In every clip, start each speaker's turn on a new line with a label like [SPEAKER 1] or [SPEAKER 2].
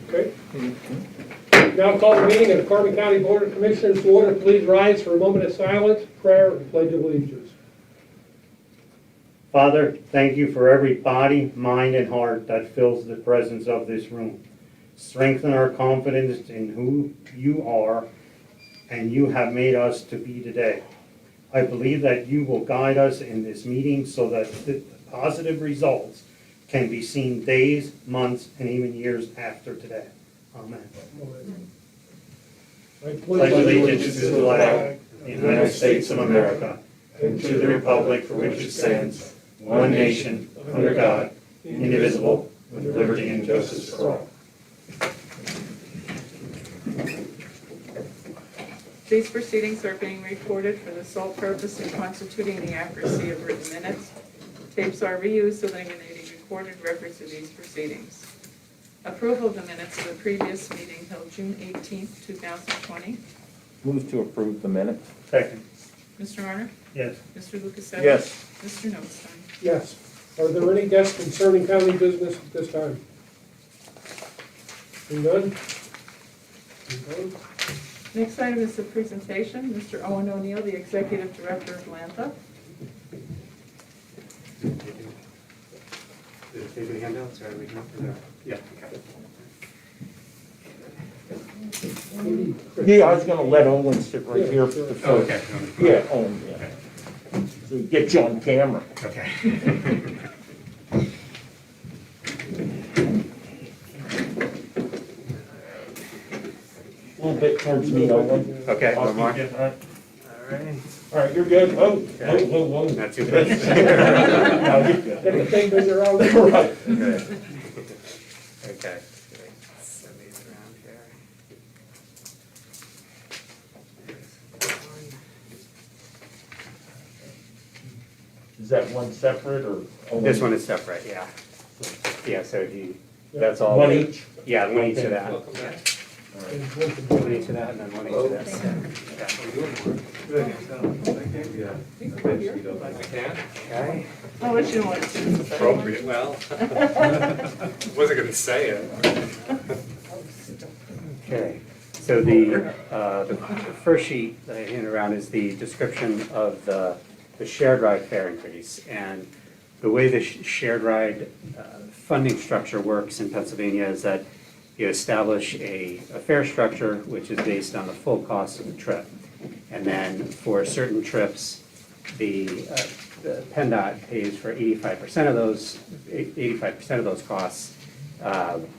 [SPEAKER 1] Okay. Now call the meeting of the Carbon County Board of Commissioners to order. Please rise for a moment of silence, prayer, and pledge of allegiance.
[SPEAKER 2] Father, thank you for every body, mind, and heart that fills the presence of this room. Strengthen our confidence in who you are and you have made us to be today. I believe that you will guide us in this meeting so that the positive results can be seen days, months, and even years after today. Amen.
[SPEAKER 1] I
[SPEAKER 2] Pledge allegiance to the flag of the United States of America and to the republic for which it stands, one nation, under God, indivisible, with liberty and justice for all.
[SPEAKER 3] These proceedings are being recorded for the sole purpose of constituting the accuracy of written minutes. Tapes are reused eliminating recorded records of these proceedings. Approval of the minutes of the previous meeting held June 18th, 2020.
[SPEAKER 4] Move to approve the minutes.
[SPEAKER 2] Second.
[SPEAKER 3] Mr. Honor?
[SPEAKER 2] Yes.
[SPEAKER 3] Mr. Lukasevich?
[SPEAKER 4] Yes.
[SPEAKER 3] Mr. Notstein?
[SPEAKER 1] Yes. Are there any guests concerning county business at this time? Seeing none? Seeing none?
[SPEAKER 3] Next item is the presentation. Mr. Owen O'Neill, the Executive Director of Lantha.
[SPEAKER 2] Take the handouts, or we can yeah.
[SPEAKER 4] Yeah, I was gonna let Owen sit right here for the
[SPEAKER 2] Oh,
[SPEAKER 4] first.
[SPEAKER 2] okay.
[SPEAKER 4] Yeah, Owen, yeah. So we get you on camera.
[SPEAKER 2] Okay.
[SPEAKER 4] A little bit towards me, Owen.
[SPEAKER 2] Okay,
[SPEAKER 4] I'll
[SPEAKER 2] one more.
[SPEAKER 4] keep you, all right.
[SPEAKER 2] Alright.
[SPEAKER 4] All right, you're good. Oh,
[SPEAKER 2] Okay.
[SPEAKER 4] whoa.
[SPEAKER 2] Not too bad.
[SPEAKER 4] No, you're good.
[SPEAKER 1] Anything when you're out?
[SPEAKER 4] Right.
[SPEAKER 2] Good. Okay. Send these around here.
[SPEAKER 4] Is that one separate or? Owen?
[SPEAKER 2] This one is separate, yeah. Yeah, so if you, that's all.
[SPEAKER 4] One each?
[SPEAKER 2] Yeah, one each of that.
[SPEAKER 4] Welcome
[SPEAKER 2] Yeah.
[SPEAKER 4] All right.
[SPEAKER 2] One each of that and then one each of this. Okay.
[SPEAKER 3] I'll let you know what it is.
[SPEAKER 5] Appropriate, well, wasn't gonna say it.
[SPEAKER 2] Okay, so the first sheet that I handed around is the description of the shared ride fare increase. And the way the shared ride funding structure works in Pennsylvania is that you establish a fare structure which is based on the full cost of the trip. And then for certain trips, the PennDOT pays for 85% of those costs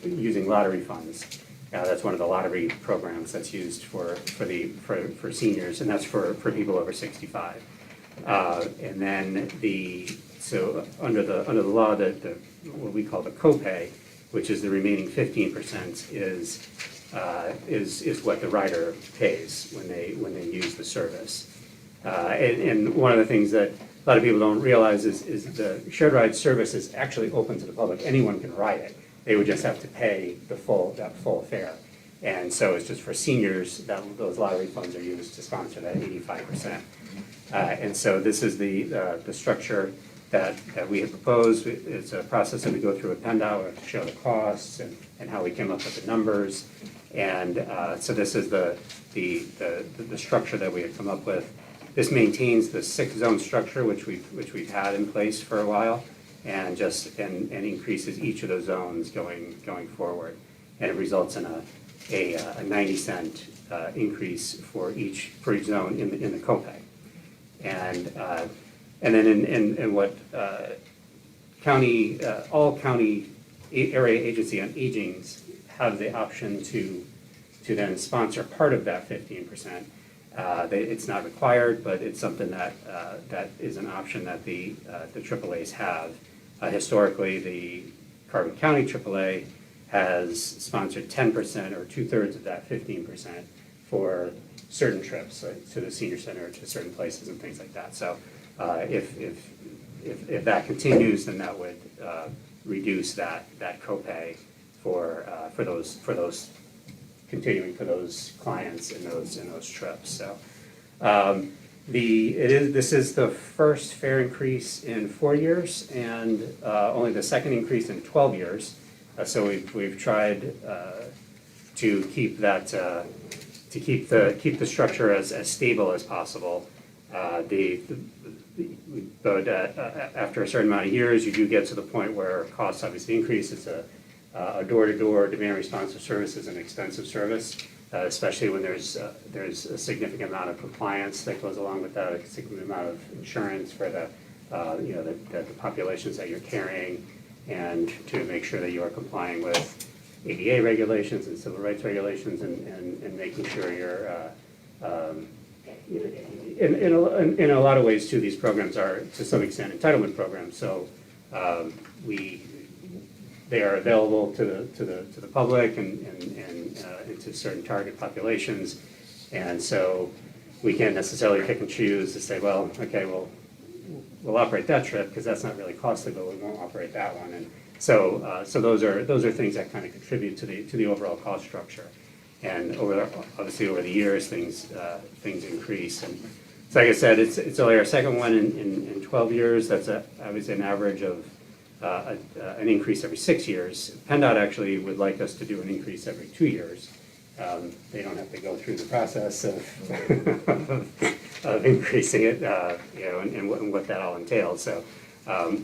[SPEAKER 2] using lottery funds. That's one of the lottery programs that's used for seniors, and that's for people over 65. And then so under the law, what we call the copay, which is the remaining 15%, is what the rider pays when they use the service. And one of the things that a lot of people don't realize is the shared ride service is actually open to the public. Anyone can ride it. They would just have to pay that full fare. And so it's just for seniors that those lottery funds are used to sponsor that 85%. And so this is the structure that we have proposed. It's a process that we go through with PennDOT. We have to show the costs and how we came up with the numbers. And so this is the structure that we have come up with. This maintains the 6-zone structure which we've had in place for a while, and increases each of those zones going forward. And it results in a 90-cent increase for each zone in the copay. And then in what all county area agency on agings have the option to then sponsor part of that 15%. It's not required, but it's something that is an option that the AAAs have. Historically, the Carbon County AAA has sponsored 10% or 2/3 of that 15% for certain trips, like to the senior center, to certain places and things like that. So if that continues, then that would reduce that copay for those continuing for those clients in those trips. So this is the first fare increase in 4 years, and only the second increase in 12 years. So we've tried to keep that, to keep the structure as stable as possible. But after a certain amount of years, you do get to the point where costs obviously increase. It's a door-to-door demand responsive service is an expensive service, especially when there's a significant amount of compliance that goes along with that, a significant amount of insurance for the populations that you're carrying, and to make sure that you are complying with ADA regulations and civil rights regulations, and making sure you're in a lot of ways too, these programs are to some extent entitlement programs. So they are available to the public and to certain target populations, and so we can't necessarily pick and choose to say, well, okay, we'll operate that trip because that's not really costly, but we won't operate that one. And so those are things that kind of contribute to the overall cost structure. And obviously over the years, things increase. And so like I said, it's only our second one in 12 years. That's obviously an average of an increase every 6 years. PennDOT actually would like us to do an increase every 2 years. They don't have to go through the process of increasing it, and what that all entails.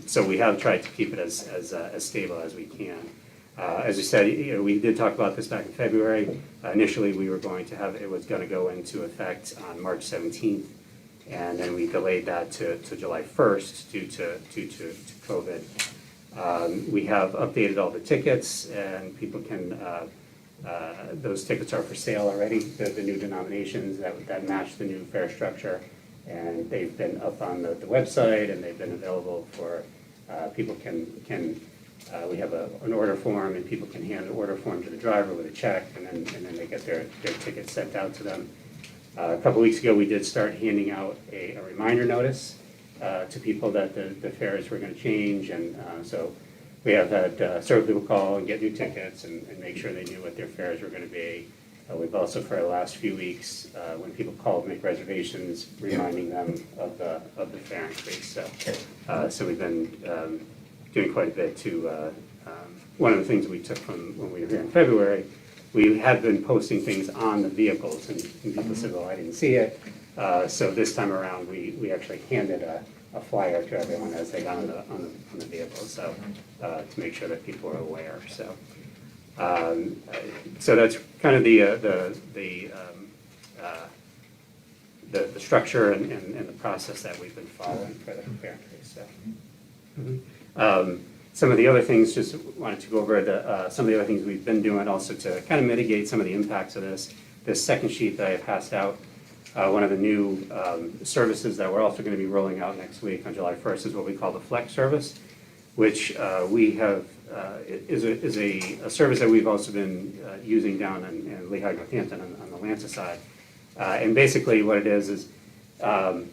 [SPEAKER 2] So we have tried to keep it as stable as we can. As we said, we did talk about this back in February. Initially, we were going to have, it was going to go into effect on March 17th, and then we delayed that to July 1st due to COVID. We have updated all the tickets, and people can, those tickets are for sale already, the new denominations that match the new fare structure, and they've been up on the website, and they've been available for, people can we have an order form, and people can hand the order form to the driver with a check, and then they get their tickets sent out to them. A couple weeks ago, we did start handing out a reminder notice to people that the fares were going to change, and so we have had several people call and get new tickets and make sure they knew what their fares were going to be. We've also, for the last few weeks, when people call to make reservations, reminding them of the fare increase. So we've been doing quite a bit to, one of the things we took from when we were here in February, we had been posting things on the vehicles, and people said, well, I didn't see it. So this time around, we actually handed a flyer to everyone as they got on the vehicle, so to make sure that people are aware. So that's kind of the structure and the process that we've been following for the fare increase. So. Some of the other things, just wanted to go over some of the other things we've been doing also to kind of mitigate some of the impacts of this. This second sheet that I passed out, one of the new services that we're also going to be rolling out next week on July 1st is what we call the Flex service, which we have is a service that we've also been using down in Lehigh, Northampton on the Lanza side. And basically what it is the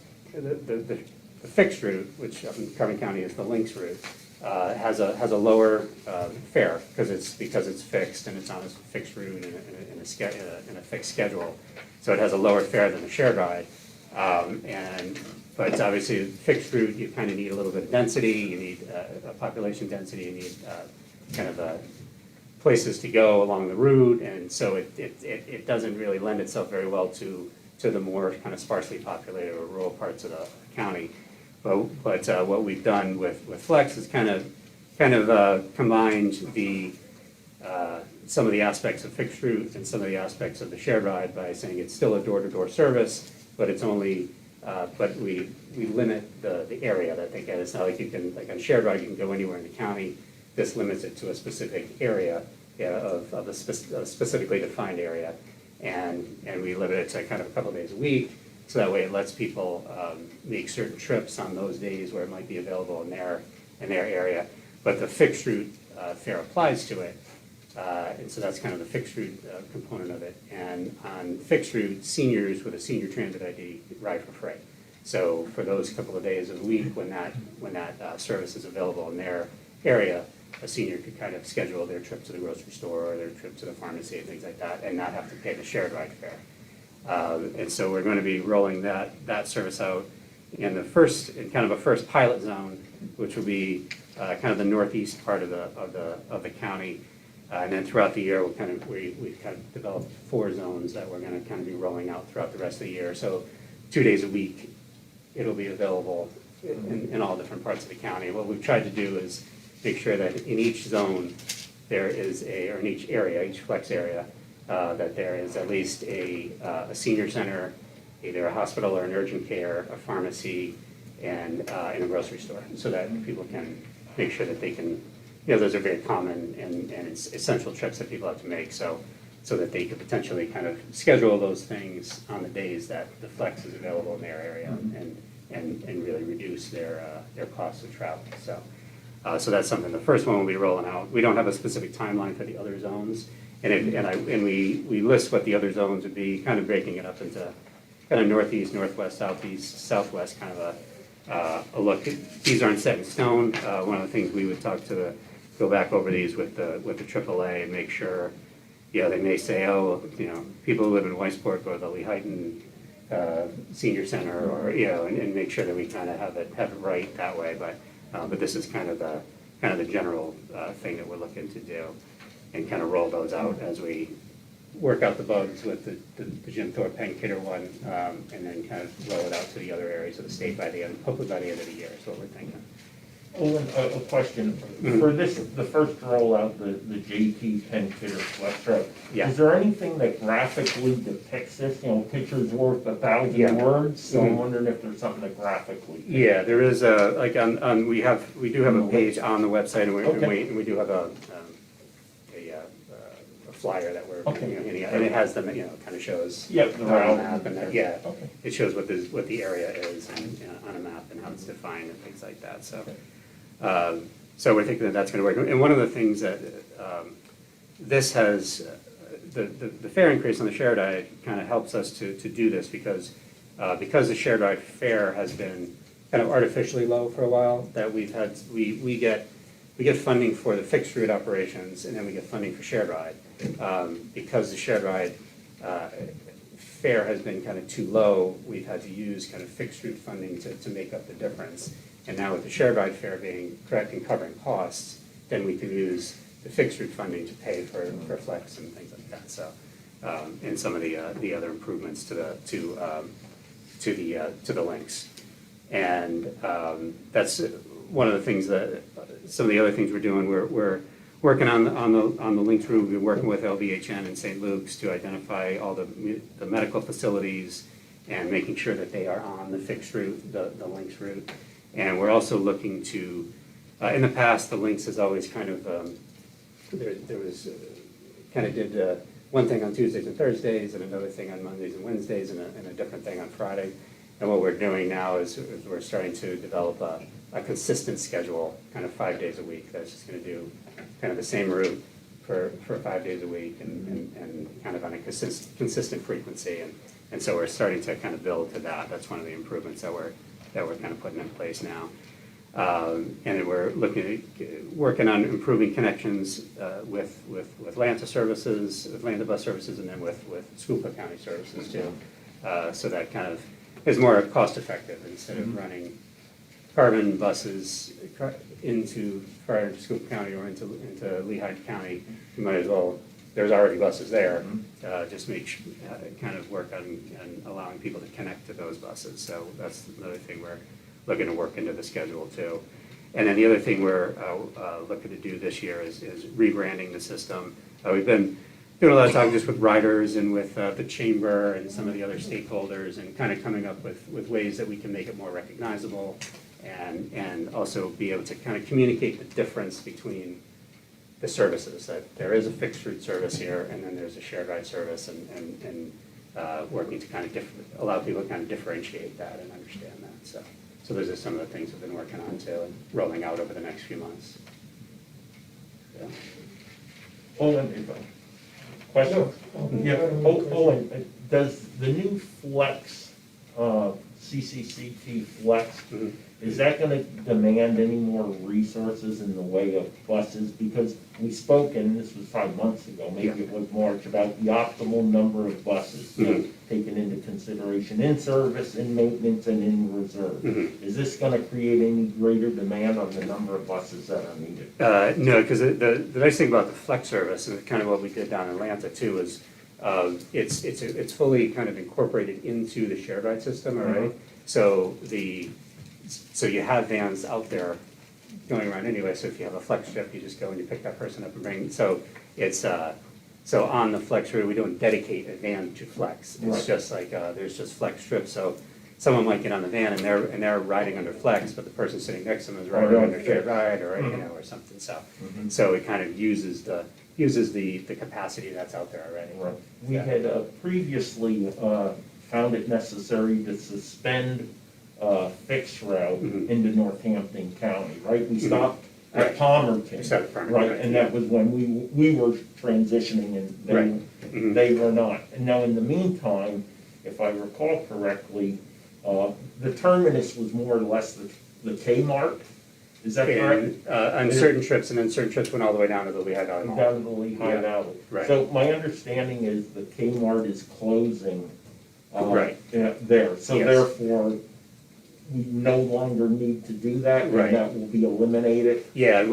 [SPEAKER 2] fixed route, which up in Carbon County is the Lynx route, has a lower fare because it's fixed and it's on a fixed route in a fixed schedule. So it has a lower fare than a shared ride. But obviously fixed route, you kind of need a little bit of density, you need a population density, you need kind of places to go along the route, and so it doesn't really lend itself very well to the more kind of sparsely populated or rural parts of the county. But what we've done with Flex is kind of combined some of the aspects of fixed route and some of the aspects of the shared ride by saying it's still a door-to-door service, but it's only but we limit the area that they get. It's not like you can, like on shared ride, you can go anywhere in the county. This limits it to a specific area of a specifically defined area, and we limit it to kind of a couple of days a week. So that way it lets people make certain trips on those days where it might be available in their area. But the fixed route fare applies to it. And so that's kind of the fixed route component of it. And on fixed route, seniors with a senior transit ID ride for free. So for those couple of days of the week when that service is available in their area, a senior could kind of schedule their trip to the grocery store or their trip to the pharmacy and things like that and not have to pay the shared ride fare. And so we're going to be rolling that service out in kind of a first pilot zone, which will be kind of the northeast part of the county. And then throughout the year, we've kind of developed 4 zones that we're gonna kind of be rolling out throughout the rest of the year. So 2 days a week, it'll be available in all different parts of the county. What we've tried to do is make sure that in each zone, there is or in each area, each flex area, that there is at least a senior center, either a hospital or an urgent care, a pharmacy, and a grocery store, so that people can make sure that they can, those are very common and it's essential trips that people have to make, so that they could potentially kind of schedule those things on the days that the flex is available in their area and really reduce their costs of travel. So that's something. The first one will be rolling out. We don't have a specific timeline for the other zones, and we list what the other zones would be, kind of breaking it up into kind of northeast, northwest, southeast, southwest, kind of a look. These aren't set in stone. One of the things we would go back over these with the AAA and make sure, they may say, people who live in Weissport go to the Lehighton Senior Center, or, and make sure that we kind of have it right that way. But this is kind of the general thing that we're looking to do, and kind of roll those out as we work out the bugs with the Jim Thorpe Penn Kidder one, and then kind of roll it out to the other areas of the state hopefully by the end of the year, is what we're thinking.
[SPEAKER 4] Owen, a question. For this, the first rollout, the JT Penn Kidder Flex Route,
[SPEAKER 2] Yeah.
[SPEAKER 4] is there anything that graphically depicts this? Pictures worth 1,000
[SPEAKER 2] Yeah.
[SPEAKER 4] words, so
[SPEAKER 2] Mhm.
[SPEAKER 4] I'm wondering if there's something that graphically.
[SPEAKER 2] Yeah, there is we do have a page on the website, and
[SPEAKER 4] Okay.
[SPEAKER 2] we do have a flyer that we're,
[SPEAKER 4] Okay.
[SPEAKER 2] and it has them, kind of shows.
[SPEAKER 4] Yep, the
[SPEAKER 2] on a
[SPEAKER 4] route.
[SPEAKER 2] map, and yeah,
[SPEAKER 4] Okay.
[SPEAKER 2] it shows what the area is and, on a map and how it's defined and things like that, so. So we're thinking that that's gonna work. And one of the things that, this has, the fare increase on the shared ride kind of helps us to do this, because the shared ride fare has been kind of artificially low for a while, that we get funding for the fixed route operations, and then we get funding for shared ride. Because the shared ride fare has been kind of too low, we've had to use kind of fixed route funding to make up the difference. And now with the shared ride fare being correct and covering costs, then we can use the fixed route funding to pay for flex and things like that. So, and some of the other improvements to the links. And that's one of the things some of the other things we're doing. We're working on the links route. We've been working with LVHN and St. Luke's to identify all the medical facilities and making sure that they are on the fixed route, the links route. And we're also looking to, in the past, the links has always kind of, there was, kind of did one thing on Tuesdays and Thursdays, and another thing on Mondays and Wednesdays, and a different thing on Friday. And what we're doing now is we're starting to develop a consistent schedule, kind of 5 days a week, that's just gonna do kind of the same route for 5 days a week, and kind of on a consistent frequency. And so we're starting to kind of build to that. That's one of the improvements that we're kind of putting in place now. And then we're working on improving connections with Atlanta services, Atlanta bus services, and then with Schuylkill County services too. So that kind of is more cost effective, instead of running carbon buses into Schuylkill County or into Lehigh County. You might as well, there's already buses there, just kind of work on allowing people to connect to those buses. So that's another thing we're looking to work into the schedule too. And then the other thing we're looking to do this year is rebranding the system. We've been doing a lot of talk just with riders and with the chamber and some of the other stakeholders, and kind of coming up with ways that we can make it more recognizable, and also be able to kind of communicate the difference between the services, that there is a fixed route service here, and then there's a shared ride service, and working to kind of allow people to kind of differentiate that and understand that. So those are some of the things we've been working on too, and rolling out over the next few months. Yeah.
[SPEAKER 4] Owen, question? Yeah, Owen, does the new Flex CCCT Flex,
[SPEAKER 2] Mhm.
[SPEAKER 4] is that gonna demand any more resources in the way of buses? Because we spoke, and this was 5 months ago, maybe it was March, about the optimal number of buses
[SPEAKER 2] Mhm.
[SPEAKER 4] taken into consideration in service, in maintenance, and in reserve.
[SPEAKER 2] Mhm.
[SPEAKER 4] Is this gonna create any greater demand on the number of buses that are needed?
[SPEAKER 2] No, because the nice thing about the flex service, and kind of what we did down in Atlanta too, is it's fully kind of incorporated into the shared ride system already. So so you have vans out there going around anyway, so if you have a flex trip, you just go and you pick that person up and bring, so it's, so on the flex route, we don't dedicate a van to flex.
[SPEAKER 4] Right.
[SPEAKER 2] It's just like, there's just flex trips, so someone might get on the van and they're riding under flex, but the person sitting next to them is riding
[SPEAKER 4] right.
[SPEAKER 2] under shared ride or, you know, or something, so. So it kind of uses the capacity that's out there already.
[SPEAKER 4] Right. We had previously found it necessary to suspend fixed route
[SPEAKER 2] Mhm.
[SPEAKER 4] into Northampton County, right? We
[SPEAKER 2] Mhm.
[SPEAKER 4] stopped
[SPEAKER 2] Right.
[SPEAKER 4] at Palmerton.
[SPEAKER 2] We stopped at Palmerton,
[SPEAKER 4] Right,
[SPEAKER 2] right,
[SPEAKER 4] and
[SPEAKER 2] yeah.
[SPEAKER 4] that was when we were transitioning and
[SPEAKER 2] Right. Mhm.
[SPEAKER 4] they were not. And now, in the meantime, if I recall correctly, the terminus was more or less the Kmart, is that correct?
[SPEAKER 2] And, on certain trips, and then certain trips went all the way down to the Lehigh Valley Mall.
[SPEAKER 4] Down to the Lehigh
[SPEAKER 2] Yeah.
[SPEAKER 4] Valley.
[SPEAKER 2] Right.
[SPEAKER 4] So my understanding is the Kmart is closing.
[SPEAKER 2] Right.
[SPEAKER 4] There, so
[SPEAKER 2] Yes.
[SPEAKER 4] therefore, we no longer need to do that,
[SPEAKER 2] Right.
[SPEAKER 4] and that will be eliminated.
[SPEAKER 2] Yeah, and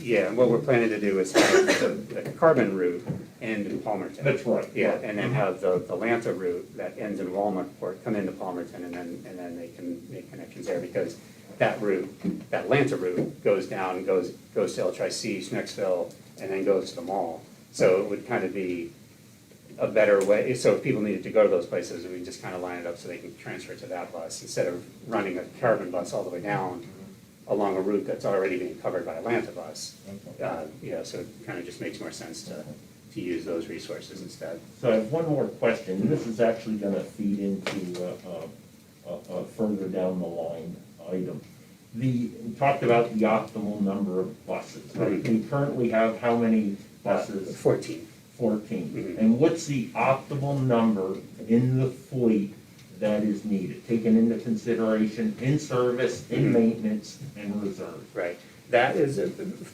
[SPEAKER 4] Yep.
[SPEAKER 2] what we're planning to do is have the Carbon route end in Palmerton.
[SPEAKER 4] That's right.
[SPEAKER 2] Yeah, and then have the Lanta route that ends in Walmartport come into Palmerton, and then they can make connections there, because that route, that Lanta route goes down, goes to El Tri-C, Schnecksville, and then goes to the mall. So it would kind of be a better way, so if people needed to go to those places, we just kind of line it up so they can transfer to that bus, instead of running a Carbon bus all the way down along a route that's already being covered by a Lanta bus. You know, so it kind of just makes more sense to use those resources instead.
[SPEAKER 4] So I have one more question, and this is actually gonna feed into a further down the line item. We talked about the optimal number of buses, right? We currently have how many buses?
[SPEAKER 2] 14.
[SPEAKER 4] 14.
[SPEAKER 2] Mhm.
[SPEAKER 4] And what's the optimal number in the fleet that is needed, taken into consideration in service, in
[SPEAKER 2] Mhm.
[SPEAKER 4] maintenance, and reserve?
[SPEAKER 2] Right, that is,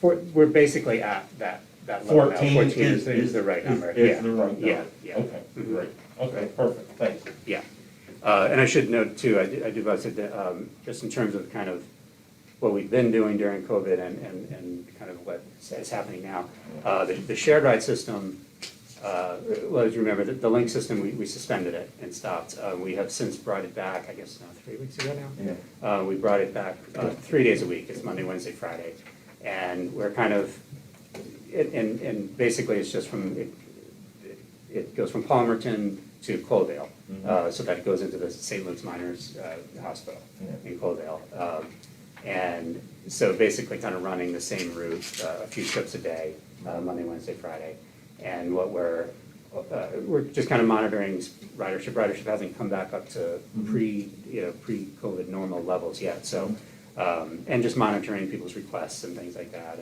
[SPEAKER 2] we're basically at that level now.
[SPEAKER 4] 14
[SPEAKER 2] is the right number,
[SPEAKER 4] Is
[SPEAKER 2] yeah.
[SPEAKER 4] the right number?
[SPEAKER 2] Yeah, yeah.
[SPEAKER 4] Okay,
[SPEAKER 2] Mhm.
[SPEAKER 4] great. Okay, perfect, thanks.
[SPEAKER 2] Yeah, and I should note too, I do want to say that, just in terms of kind of what we've been doing during COVID and kind of what is happening now, the shared ride system, well, as you remember, the link system, we suspended it and stopped. We have since brought it back, I guess, 3 weeks ago now?
[SPEAKER 4] Yeah.
[SPEAKER 2] We brought it back 3 days a week, it's Monday, Wednesday, Friday. And we're kind of, and basically it's just it goes from Palmerton to Coaldale, so that it goes into the St. Luke's Miners Hospital in Coaldale. And so basically kind of running the same route, a few trips a day, Monday, Wednesday, Friday. And what we're just kind of monitoring ridership. Ridership hasn't come back up to pre-COVID normal levels yet, so, and just monitoring people's requests and things like that.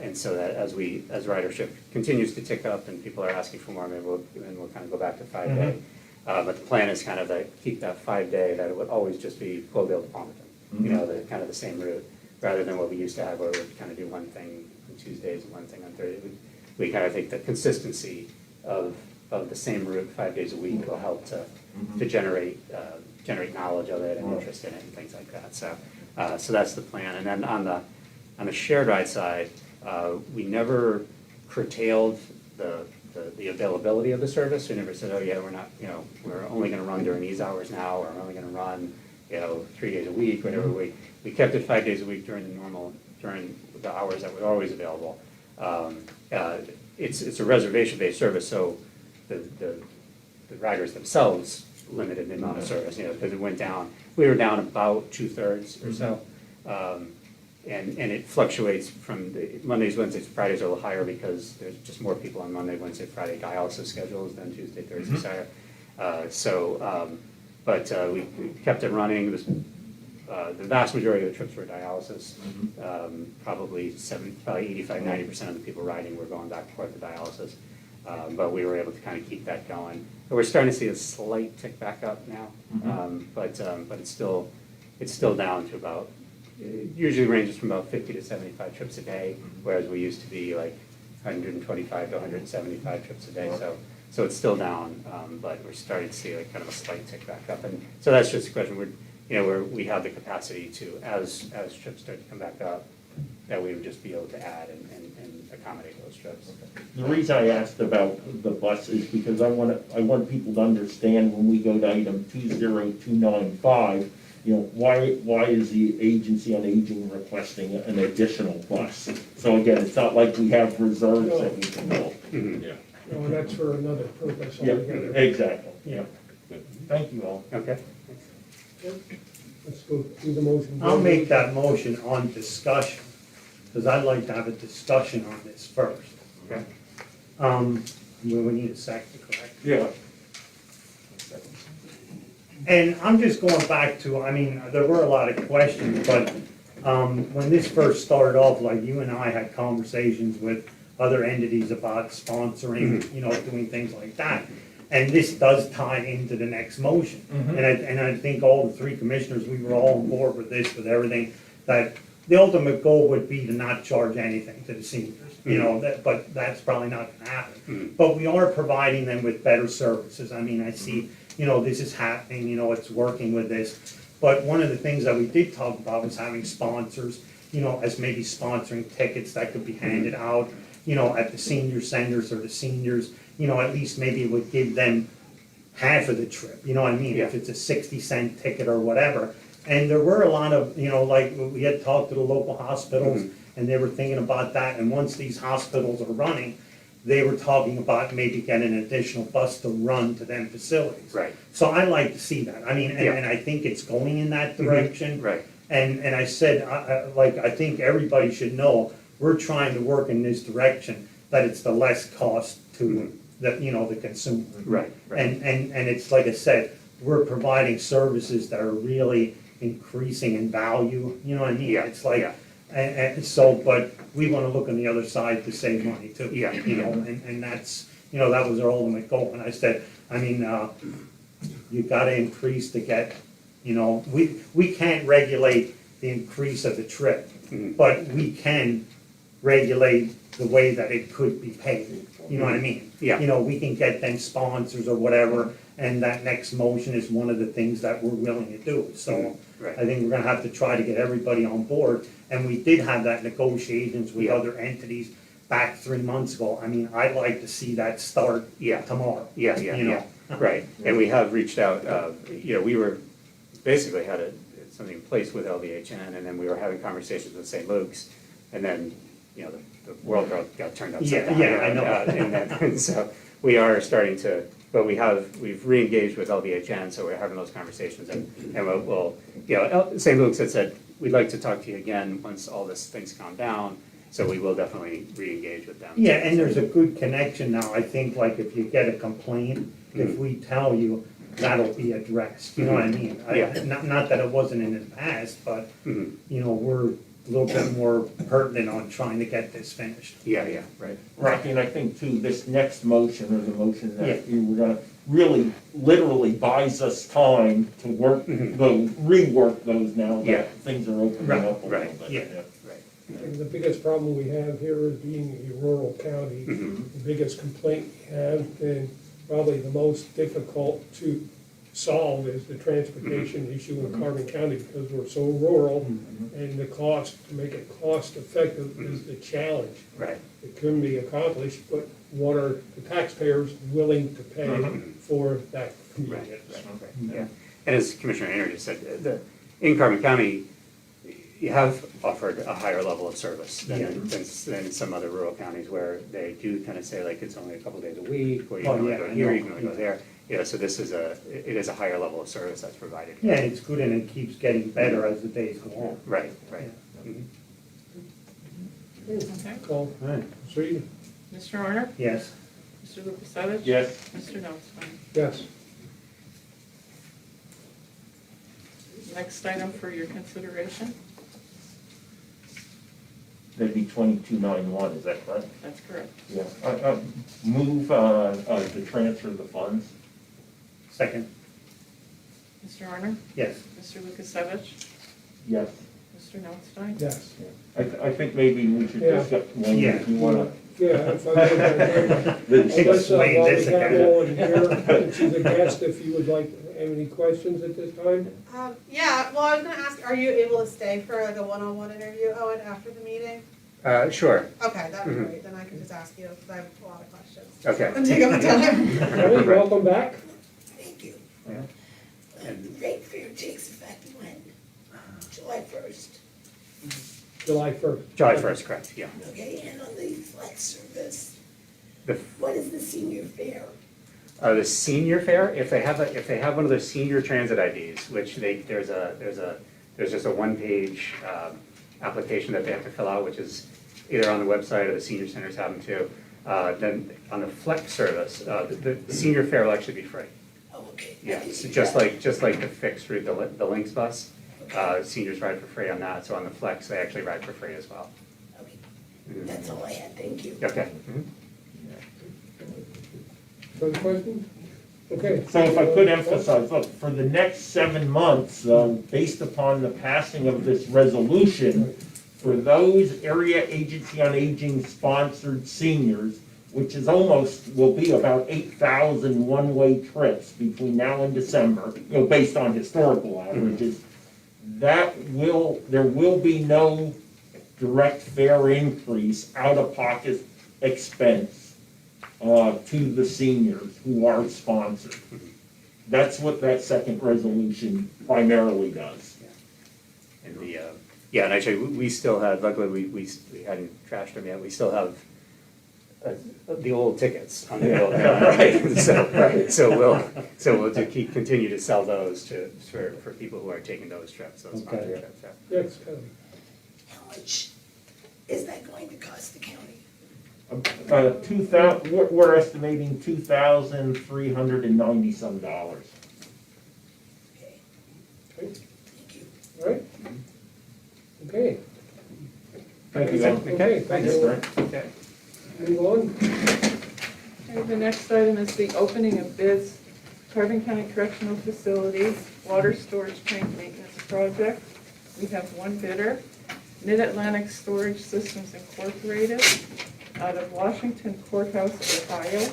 [SPEAKER 2] And so that as ridership continues to tick up and people are asking for more, maybe we'll kind of go back to 5-day. But the plan is kind of to keep that 5-day, that it would always just be Coaldale to Palmerton, you know, kind of the same route, rather than what we used to have where we'd kind of do one thing on Tuesdays and one thing on Thursdays. We kind of think the consistency of the same route 5 days a week will help to generate knowledge of it and interest in it and things like that. So that's the plan. And then on the shared ride side, we never curtailed the availability of the service. We never said, oh yeah, we're not, you know, we're only going to run during these hours now, or we're only going to run, you know, 3 days a week, whatever. We kept it 5 days a week during the hours that were always available. It's a reservation-based service, so the riders themselves limited the amount of service, you know, because it went down. We were down about 2/3 or so, and it fluctuates from Mondays, Wednesdays, Fridays are a little higher because there's just more people on Monday, Wednesday, Friday dialysis schedules than Tuesday, Thursday, Saturday. But we kept it running. The vast majority of the trips were dialysis. Probably 85, 90% of the people riding were going back and forth to dialysis. But we were able to kind of keep that going. But we're starting to see a slight tick back up now. But it's still down to about, it usually ranges from about 50 to 75 trips a day, whereas we used to be like 125 to 175 trips a day. So it's still down, but we're starting to see like kind of a slight tick back up. And so that's just a question, we have the capacity to, as trips start to come back up, that we would just be able to add and accommodate those trips.
[SPEAKER 4] The reason I asked about the bus is because I want people to understand when we go to item 20295, why is the Agency on Aging requesting an additional bus? So again, it's not like we have reserves that we can build.
[SPEAKER 5] Yeah.
[SPEAKER 1] No, that's for another purpose
[SPEAKER 4] Yeah,
[SPEAKER 1] altogether.
[SPEAKER 4] exactly, yeah. Thank you all.
[SPEAKER 2] Okay?
[SPEAKER 1] Let's go through the motion.
[SPEAKER 6] I'll make that motion on discussion, because I'd like to have a discussion on this first.
[SPEAKER 2] Okay.
[SPEAKER 6] We need a second, correct?
[SPEAKER 4] Yeah.
[SPEAKER 6] And I'm just going back to, there were a lot of questions, but when this first started off, like you and I had conversations with other entities about sponsoring, doing things like that. And this does tie into the next motion. And I think all the three commissioners, we were all on board with this, with everything, that the ultimate goal would be to not charge anything to the seniors, but that's probably not gonna happen. But we are providing them with better services. I see, this is happening, it's working with this. But one of the things that we did talk about was having sponsors, as maybe sponsoring tickets that could be handed out, at the senior centers or the seniors, at least maybe it would give them half of the trip, if it's a 60-cent ticket or whatever. And there were a lot of, like, we had talked to the local hospitals, and they were thinking about that, and once these hospitals are running, they were talking about maybe getting an additional bus to run to them facilities.
[SPEAKER 2] Right.
[SPEAKER 6] So I like to see that,
[SPEAKER 2] Yeah.
[SPEAKER 6] and I think it's going in that direction.
[SPEAKER 2] Right.
[SPEAKER 6] And I said, I think everybody should know, we're trying to work in this direction, that it's the less cost to the consumer.
[SPEAKER 2] Right.
[SPEAKER 6] And it's like I said, we're providing services that are really increasing in value,
[SPEAKER 2] Yeah,
[SPEAKER 6] It's like,
[SPEAKER 2] yeah.
[SPEAKER 6] and so, but we wanna look on the other side to save money too.
[SPEAKER 2] Yeah,
[SPEAKER 6] And that's, that was our ultimate goal, and I said, you gotta increase to get, we can't regulate the increase of the trip, but we can regulate the way that it could be paid, you know what I mean?
[SPEAKER 2] Yeah.
[SPEAKER 6] We can get them sponsors or whatever, and that next motion is one of the things that we're willing to do, so.
[SPEAKER 2] Right.
[SPEAKER 6] I think we're gonna have to try to get everybody on board, and we did have that negotiations with
[SPEAKER 2] Yeah.
[SPEAKER 6] other entities back 3 months ago. I'd like to see that start
[SPEAKER 2] Yeah.
[SPEAKER 6] tomorrow.
[SPEAKER 2] Yeah, right. And we have reached out, we were, basically had something in place with LVHN, and then we were having conversations with St. Luke's, and then, the world got turned upside down.
[SPEAKER 6] Yeah, I know.
[SPEAKER 2] And so we are starting to, but we've re-engaged with LVHN, so we're having those conversations, and we'll, St. Luke's had said, we'd like to talk to you again once all this things calm down, so we will definitely re-engage with them.
[SPEAKER 6] Yeah, and there's a good connection now, I think, like if you get a complaint, if we tell you, that'll be addressed, you know what I mean?
[SPEAKER 2] Yeah.
[SPEAKER 6] Not that it wasn't in the past, but,
[SPEAKER 2] Mhm.
[SPEAKER 6] we're a little bit more pertinent on trying to get this finished.
[SPEAKER 2] Yeah, right.
[SPEAKER 4] Rocky, and I think too, this next motion or the motion
[SPEAKER 6] Yeah.
[SPEAKER 4] that you were gonna really literally buys us time to work, rework those now
[SPEAKER 2] Yeah.
[SPEAKER 4] that things are opening
[SPEAKER 6] Right,
[SPEAKER 4] up a little
[SPEAKER 2] right,
[SPEAKER 4] bit.
[SPEAKER 6] yeah.
[SPEAKER 1] And the biggest problem we have here is being a rural county. The biggest complaint we have, and probably the most difficult to solve, is the transportation issue in Carbon County, because we're so rural, and the cost, to make it cost effective is the challenge.
[SPEAKER 2] Right.
[SPEAKER 1] It can be accomplished, but what are the taxpayers willing to pay for that convenience?
[SPEAKER 2] Right, yeah. And as Commissioner Ayner just said, in Carbon County, you have offered a higher level of service than some other rural counties where they do kind of say like it's only a couple days a week, or you can only go here, you can only go there. So this is it is a higher level of service that's provided.
[SPEAKER 6] Yeah, and it's good, and it keeps getting better as the days go on.
[SPEAKER 2] Right. Mhm.
[SPEAKER 3] Okay.
[SPEAKER 1] Call,
[SPEAKER 6] Right.
[SPEAKER 1] proceed,
[SPEAKER 3] Mr. Honor?
[SPEAKER 6] Yes.
[SPEAKER 3] Mr. Lukasevich?
[SPEAKER 4] Yes.
[SPEAKER 3] Mr. Notstein?
[SPEAKER 1] yes.
[SPEAKER 3] Next item for your consideration.
[SPEAKER 4] That'd be 2291, is that correct?
[SPEAKER 3] That's correct.
[SPEAKER 4] Yeah. Move to transfer the funds.
[SPEAKER 6] Second,
[SPEAKER 3] Mr. Honor?
[SPEAKER 6] yes.
[SPEAKER 3] Mr. Lukasevich?
[SPEAKER 4] Yes.
[SPEAKER 3] Mr. Notstein?
[SPEAKER 1] Yes.
[SPEAKER 4] I think maybe we should
[SPEAKER 1] Yeah.
[SPEAKER 4] discuss, Wayne, if you wanna.
[SPEAKER 1] Yeah, if I may,
[SPEAKER 6] It's
[SPEAKER 1] Alyssa,
[SPEAKER 6] Wayne,
[SPEAKER 1] while
[SPEAKER 6] this
[SPEAKER 1] we have
[SPEAKER 6] again.
[SPEAKER 1] Owen here, and she's a guest, if you would like, have any questions at this time?
[SPEAKER 7] Yeah, well, I was gonna ask, are you able to stay for like a one-on-one interview, Owen, after the meeting?
[SPEAKER 2] Sure,
[SPEAKER 7] Okay, that'd be
[SPEAKER 2] Mhm.
[SPEAKER 7] great, then I can just ask you, because I have a lot of questions.
[SPEAKER 2] okay.
[SPEAKER 7] And take up the time.
[SPEAKER 1] Kelly, welcome back.
[SPEAKER 8] Thank you.
[SPEAKER 2] Yeah.
[SPEAKER 8] The rate fair takes effect when? July 1st.
[SPEAKER 1] July 1st.
[SPEAKER 2] July 1st, correct, yeah.
[SPEAKER 8] Okay, and on the flex service,
[SPEAKER 2] The
[SPEAKER 8] what is the senior fare?
[SPEAKER 2] The senior fare, if they have one of those senior transit IDs, which there's just a one-page application that they have to fill out, which is either on the website or the senior centers have them too. Then on the flex service, the senior fare will actually be free.
[SPEAKER 8] Oh, okay.
[SPEAKER 2] Yeah, so just like the fixed route, the Lynx bus, seniors ride for free on that, so on the flex, they actually ride for free as well.
[SPEAKER 8] Okay, that's all I had, thank you.
[SPEAKER 2] Okay.
[SPEAKER 1] Further questions? Okay.
[SPEAKER 4] So if I could emphasize, look, for the next 7 months, based upon the passing of this resolution, for those area agency on aging sponsored seniors, which is almost, will be about 8,000 one-way trips between now and December, based on historical averages, there will be no direct fare increase, out-of-pocket expense to the seniors who are sponsored. That's what that second resolution primarily does.
[SPEAKER 2] And yeah, and actually, we still have, luckily, we hadn't trashed them yet, we still have the old tickets on the old, right, so we'll continue to sell those for people who are taking those trips, those sponsored
[SPEAKER 6] Okay.
[SPEAKER 2] trips, yeah.
[SPEAKER 1] Yes, Kelly.
[SPEAKER 8] How much is that going to cost the county?
[SPEAKER 4] 2,000, we're estimating $2,390 some dollars.
[SPEAKER 8] Okay,
[SPEAKER 1] Okay,
[SPEAKER 8] thank you.
[SPEAKER 1] all right. Okay.
[SPEAKER 4] Thank you, Ed.
[SPEAKER 1] Okay, thank
[SPEAKER 4] Yes,
[SPEAKER 1] you.
[SPEAKER 4] sir.
[SPEAKER 2] Okay.
[SPEAKER 1] Move on.
[SPEAKER 3] Okay, the next item is the opening of bids, Carbon County Correctional Facility Water Storage Tank Maintenance Project. We have one bidder, Mid-Atlantic Storage Systems Incorporated, out of Washington Courthouse, Ohio.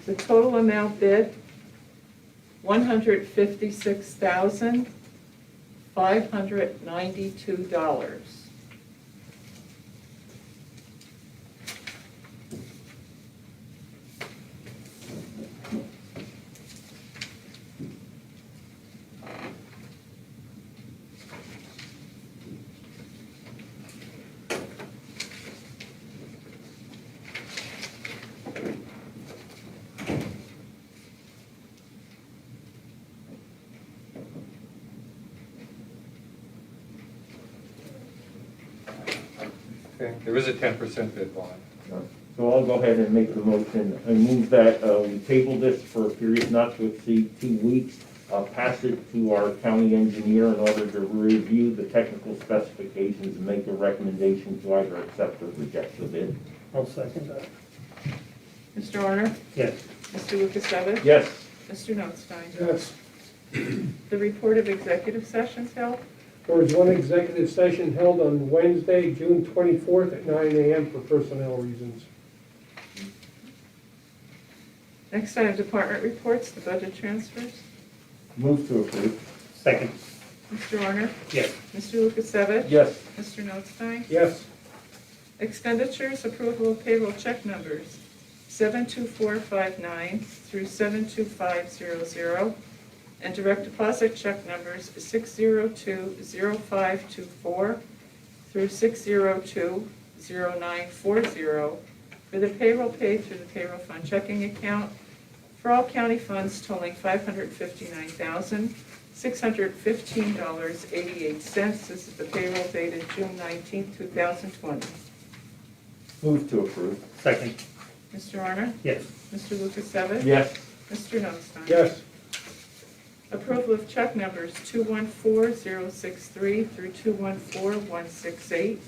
[SPEAKER 3] The total amount bid, $156,592.
[SPEAKER 5] Okay, there is a 10% bid bond.
[SPEAKER 4] So I'll go ahead and make the motion and move that we table this for a period not to exceed 2 weeks. Pass it to our county engineer in order to review the technical specifications and make a recommendation to either accept or reject the bid.
[SPEAKER 6] I'll second that.
[SPEAKER 3] Mr. Honor?
[SPEAKER 6] Yes.
[SPEAKER 3] Mr. Lukasevich?
[SPEAKER 4] Yes.
[SPEAKER 3] Mr. Notstein?
[SPEAKER 1] Yes.
[SPEAKER 3] The report of executive sessions held?
[SPEAKER 1] There was one executive session held on Wednesday, June 24th at 9 a.m. for personnel reasons.
[SPEAKER 3] Next item, department reports, the budget transfers.
[SPEAKER 4] Move to approve.
[SPEAKER 6] Second,
[SPEAKER 3] Mr. Honor?
[SPEAKER 6] yes.
[SPEAKER 3] Mr. Lukasevich?
[SPEAKER 4] Yes.
[SPEAKER 3] Mr. Notstein?
[SPEAKER 1] Yes.
[SPEAKER 3] Expenditures, approval of payroll check numbers 72459 through 72500, and direct deposit check numbers 6020524 through 6020940 for for the payroll paid through the payroll fund checking account for all county funds totaling $559,615.88. This is the payroll dated June 19th, 2020.
[SPEAKER 4] Move to approve.
[SPEAKER 6] Second.
[SPEAKER 3] Mr. Honor?
[SPEAKER 6] Yes.
[SPEAKER 3] Mr. Lukasevich?
[SPEAKER 4] Yes.
[SPEAKER 3] Mr. Notstein?
[SPEAKER 1] Yes,
[SPEAKER 3] Approval of check numbers 214063 through 214168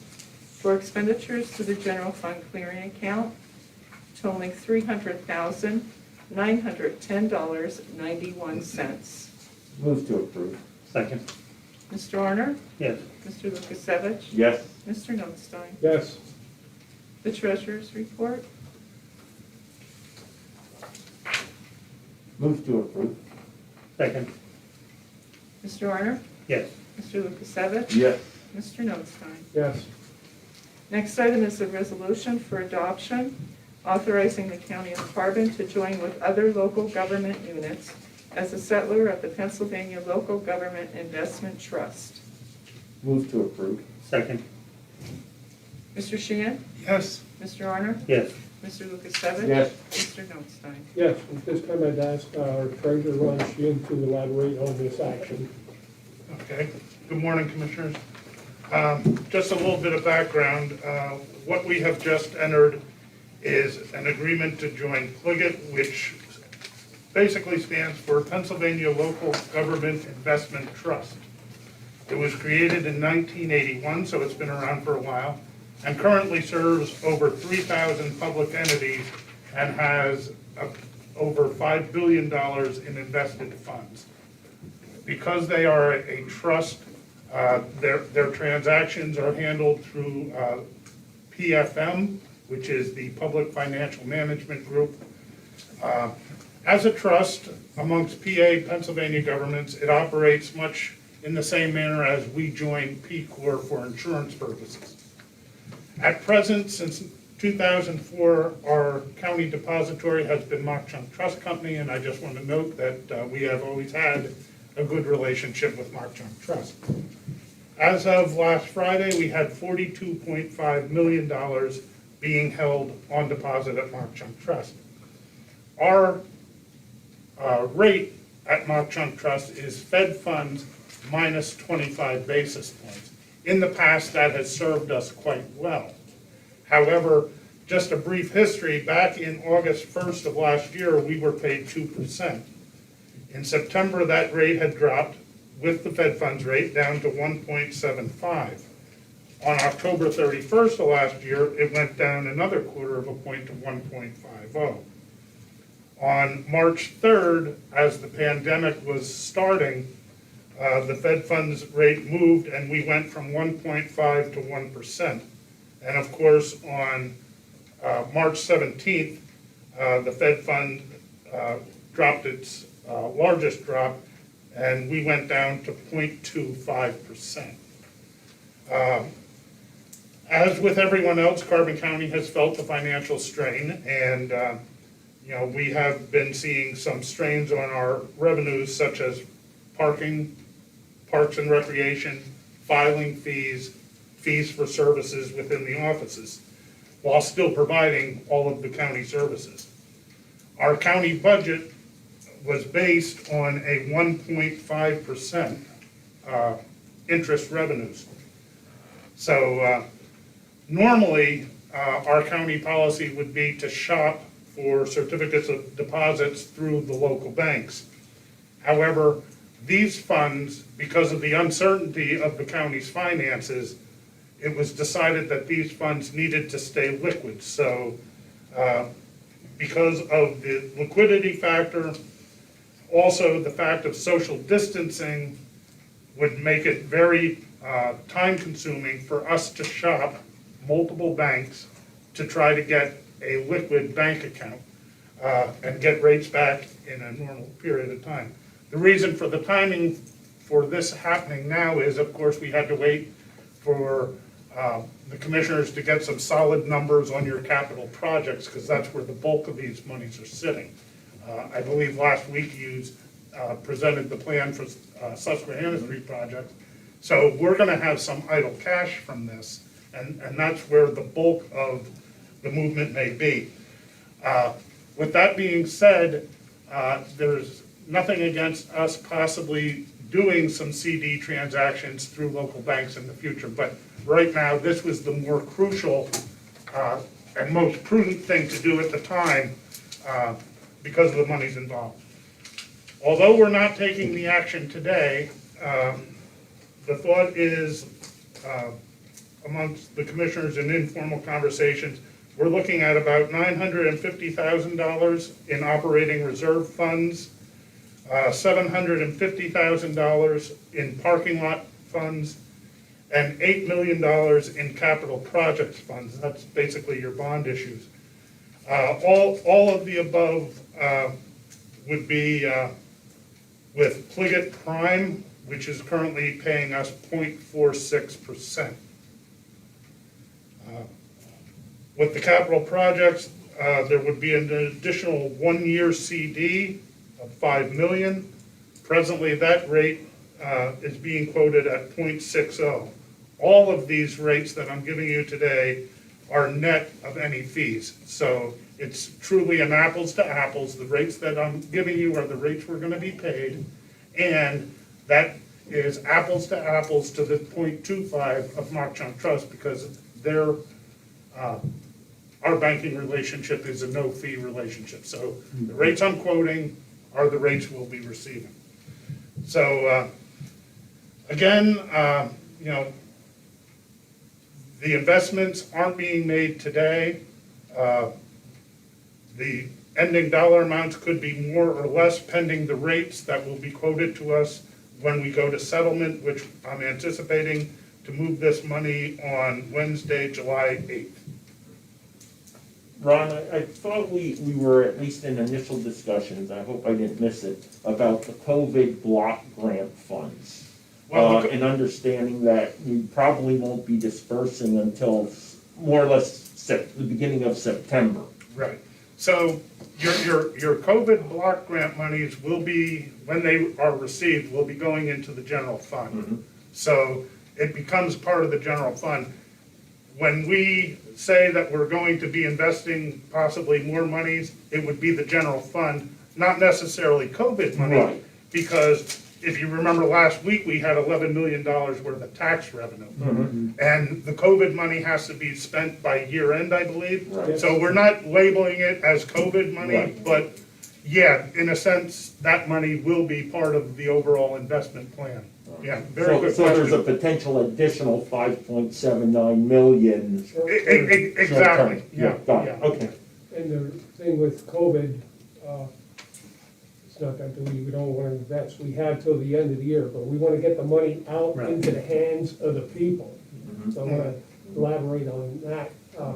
[SPEAKER 3] for expenditures to the general fund clearing account totaling $300,910.91.
[SPEAKER 4] Move to approve.
[SPEAKER 6] Second.
[SPEAKER 3] Mr. Honor?
[SPEAKER 6] Yes.
[SPEAKER 3] Mr. Lukasevich?
[SPEAKER 4] Yes.
[SPEAKER 3] Mr. Notstein?
[SPEAKER 1] yes,
[SPEAKER 3] The treasurer's report?
[SPEAKER 4] Move to approve.
[SPEAKER 6] Second.
[SPEAKER 3] Mr. Honor?
[SPEAKER 6] Yes.
[SPEAKER 3] Mr. Lukasevich?
[SPEAKER 4] Yes.
[SPEAKER 3] Mr. Notstein?
[SPEAKER 1] yes,
[SPEAKER 3] Next item is a resolution for adoption authorizing the County of Carbon to join with other local government units as a settler of the Pennsylvania Local Government Investment Trust.
[SPEAKER 4] Move to approve.
[SPEAKER 6] Second.
[SPEAKER 3] Mr. Sheehan?
[SPEAKER 5] Yes.
[SPEAKER 3] Mr. Honor?
[SPEAKER 6] Yes.
[SPEAKER 3] Mr. Lukasevich?
[SPEAKER 4] Yes.
[SPEAKER 3] Mr. Notstein?
[SPEAKER 1] yes. At this time, I'd ask our treasurer, Ron Sheehan, to elaborate on this action.
[SPEAKER 9] Okay, good morning, Commissioners. Just a little bit of background. What we have just entered is an agreement to join Pliget, which basically stands for Pennsylvania Local Government Investment Trust. It was created in 1981, so it's been around for a while, and currently serves over 3,000 public entities and has over $5 billion in invested funds. Because they are a trust, their transactions are handled through PFM, which is the Public Financial Management Group. As a trust amongst PA, Pennsylvania governments, it operates much in the same manner as we join P-Corps for insurance purposes. At present, since 2004, our county depository has been Mock Chunk Trust Company, and I just want to note that we have always had a good relationship with Mock Chunk Trust. As of last Friday, we had $42.5 million being held on deposit at Mock Chunk Trust. Our rate at Mock Chunk Trust is Fed funds minus 25 basis points. In the past, that has served us quite well. However, just a brief history, back in August 1st of last year, we were paid 2%. In September, that rate had dropped with the Fed funds rate down to 1.75. On October 31st of last year, it went down another quarter of a point to 1.50. On March 3rd, as the pandemic was starting, the Fed funds rate moved and we went from 1.5 to 1%. And of course, on March 17th, the Fed fund dropped its largest drop, and we went down to 0.25%. As with everyone else, Carbon County has felt the financial strain, and we have been seeing some strains on our revenues, such as parking, parks and recreation, filing fees, fees for services within the offices, while still providing all of the county services. Our county budget was based on a 1.5% interest revenues. So normally, our county policy would be to shop for certificates of deposits through the local banks. However, these funds, because of the uncertainty of the county's finances, it was decided that these funds needed to stay liquid. So because of the liquidity factor, also the fact of social distancing would make it very time consuming for us to shop multiple banks to try to get a liquid bank account and get rates back in a normal period of time. The reason for the timing for this happening now is, of course, we had to wait for the commissioners to get some solid numbers on your capital projects, because that's where the bulk of these monies are sitting. I believe last week you presented the plan for Susquehanna Street project. So we're going to have some idle cash from this, and that's where the bulk of the movement may be. With that being said, there's nothing against us possibly doing some CD transactions through local banks in the future, but right now, this was the more crucial and most prudent thing to do at the time because of the monies involved. Although we're not taking the action today, the thought is amongst the commissioners in informal conversations, we're looking at about $950,000 in operating reserve funds, $750,000 in parking lot funds, and $8 million in capital projects funds. That's basically your bond issues. All of the above would be with Pliget Prime, which is currently paying us 0.46%. With the capital projects, there would be an additional one-year CD of $5 million. Presently, that rate is being quoted at 0.60. All of these rates that I'm giving you today are net of any fees. So it's truly an apples to apples. The rates that I'm giving you are the rates we're going to be paid. And that is apples to apples to the 0.25 of Mock Chunk Trust because our banking relationship is a no-fee relationship. So the rates I'm quoting are the rates we'll be receiving. So again, you know, the investments aren't being made today. The ending dollar amounts could be more or less pending the rates that will be quoted to us when we go to settlement, which I'm anticipating to move this money on Wednesday, July 8th.
[SPEAKER 4] Ron, I thought we were at least in initial discussions, I hope I didn't miss it, about the COVID block grant funds.
[SPEAKER 9] Well,
[SPEAKER 4] And understanding that we probably won't be dispersing until more or less the beginning of September.
[SPEAKER 9] Right. So your COVID block grant monies will be, when they are received, will be going into the general fund. So it becomes part of the general fund. When we say that we're going to be investing possibly more monies, it would be the general fund, not necessarily COVID money.
[SPEAKER 4] Right.
[SPEAKER 9] Because if you remember last week, we had $11 million worth of tax revenue. And the COVID money has to be spent by year end, I believe.
[SPEAKER 4] Right.
[SPEAKER 9] So we're not labeling it as COVID money,
[SPEAKER 4] Right.
[SPEAKER 9] but yeah, in a sense, that money will be part of the overall investment plan. Yeah, very good
[SPEAKER 4] So there's a
[SPEAKER 9] question.
[SPEAKER 4] potential additional 5.79 million.
[SPEAKER 9] Exactly, yeah,
[SPEAKER 4] Got it,
[SPEAKER 9] yeah.
[SPEAKER 4] okay.
[SPEAKER 1] And the thing with COVID, it's not that we don't want to invest, we have till the end of the year, but we want to get the money out
[SPEAKER 6] Right.
[SPEAKER 1] into the hands of the people. So I want to elaborate on that,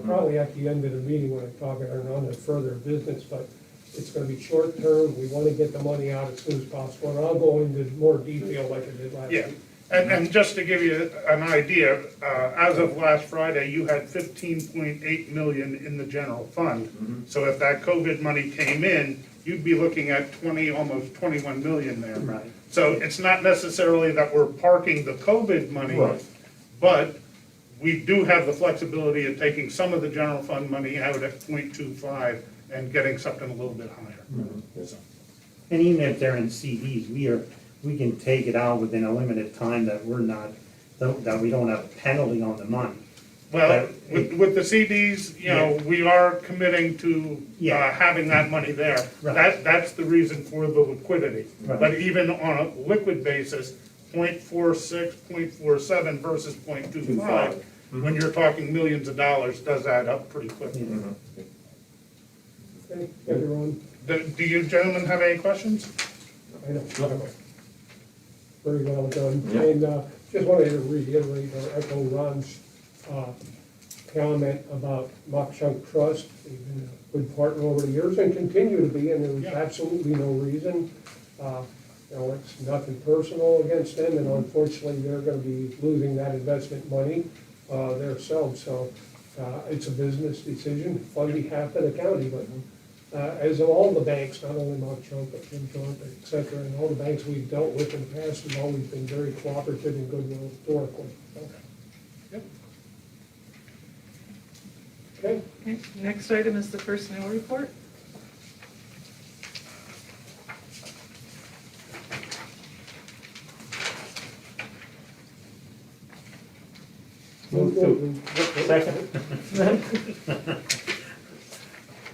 [SPEAKER 1] probably at the end of the meeting when I'm talking on the further business, but it's going to be short term, we want to get the money out as soon as possible, and I'll go into more detail like I did last
[SPEAKER 9] Yeah,
[SPEAKER 1] week.
[SPEAKER 9] and just to give you an idea, as of last Friday, you had 15.8 million in the general fund. So if that COVID money came in, you'd be looking at almost 21 million there.
[SPEAKER 6] Right.
[SPEAKER 9] So it's not necessarily that we're parking the COVID money,
[SPEAKER 4] Right.
[SPEAKER 9] but we do have the flexibility of taking some of the general fund money out at 0.25 and getting something a little bit higher. So,
[SPEAKER 6] And even if they're in CDs, we can take it out within a limited time that that we don't have a penalty on the money.
[SPEAKER 9] well, with the CDs, you know, we are committing to
[SPEAKER 6] Yeah.
[SPEAKER 9] having that money there.
[SPEAKER 6] Right.
[SPEAKER 9] That's the reason for the liquidity.
[SPEAKER 6] Right.
[SPEAKER 9] But even on a liquid basis, 0.46, 0.47 versus 0.25, when you're talking millions of dollars, does add up pretty quickly.
[SPEAKER 1] Okay, everyone,
[SPEAKER 9] Do you gentlemen have any questions?
[SPEAKER 1] I know. Very well done.
[SPEAKER 4] Yeah.
[SPEAKER 1] And just wanted to reiterate or echo Ron's comment about Mock Chunk Trust. They've been a good partner over the years and continue to be, and there's
[SPEAKER 9] Yeah.
[SPEAKER 1] absolutely no reason. You know, it's nothing personal against them, and unfortunately, they're gonna be losing that investment money themselves. So it's a business decision on behalf of the county, but as of all the banks, not only Mock Chunk, but Jim Thorpe, et cetera, and all the banks we've dealt with in the past have always been very cooperative and goodwill historically. So, Okay,
[SPEAKER 3] Okay, next item is the personnel report.
[SPEAKER 4] Move to. Second.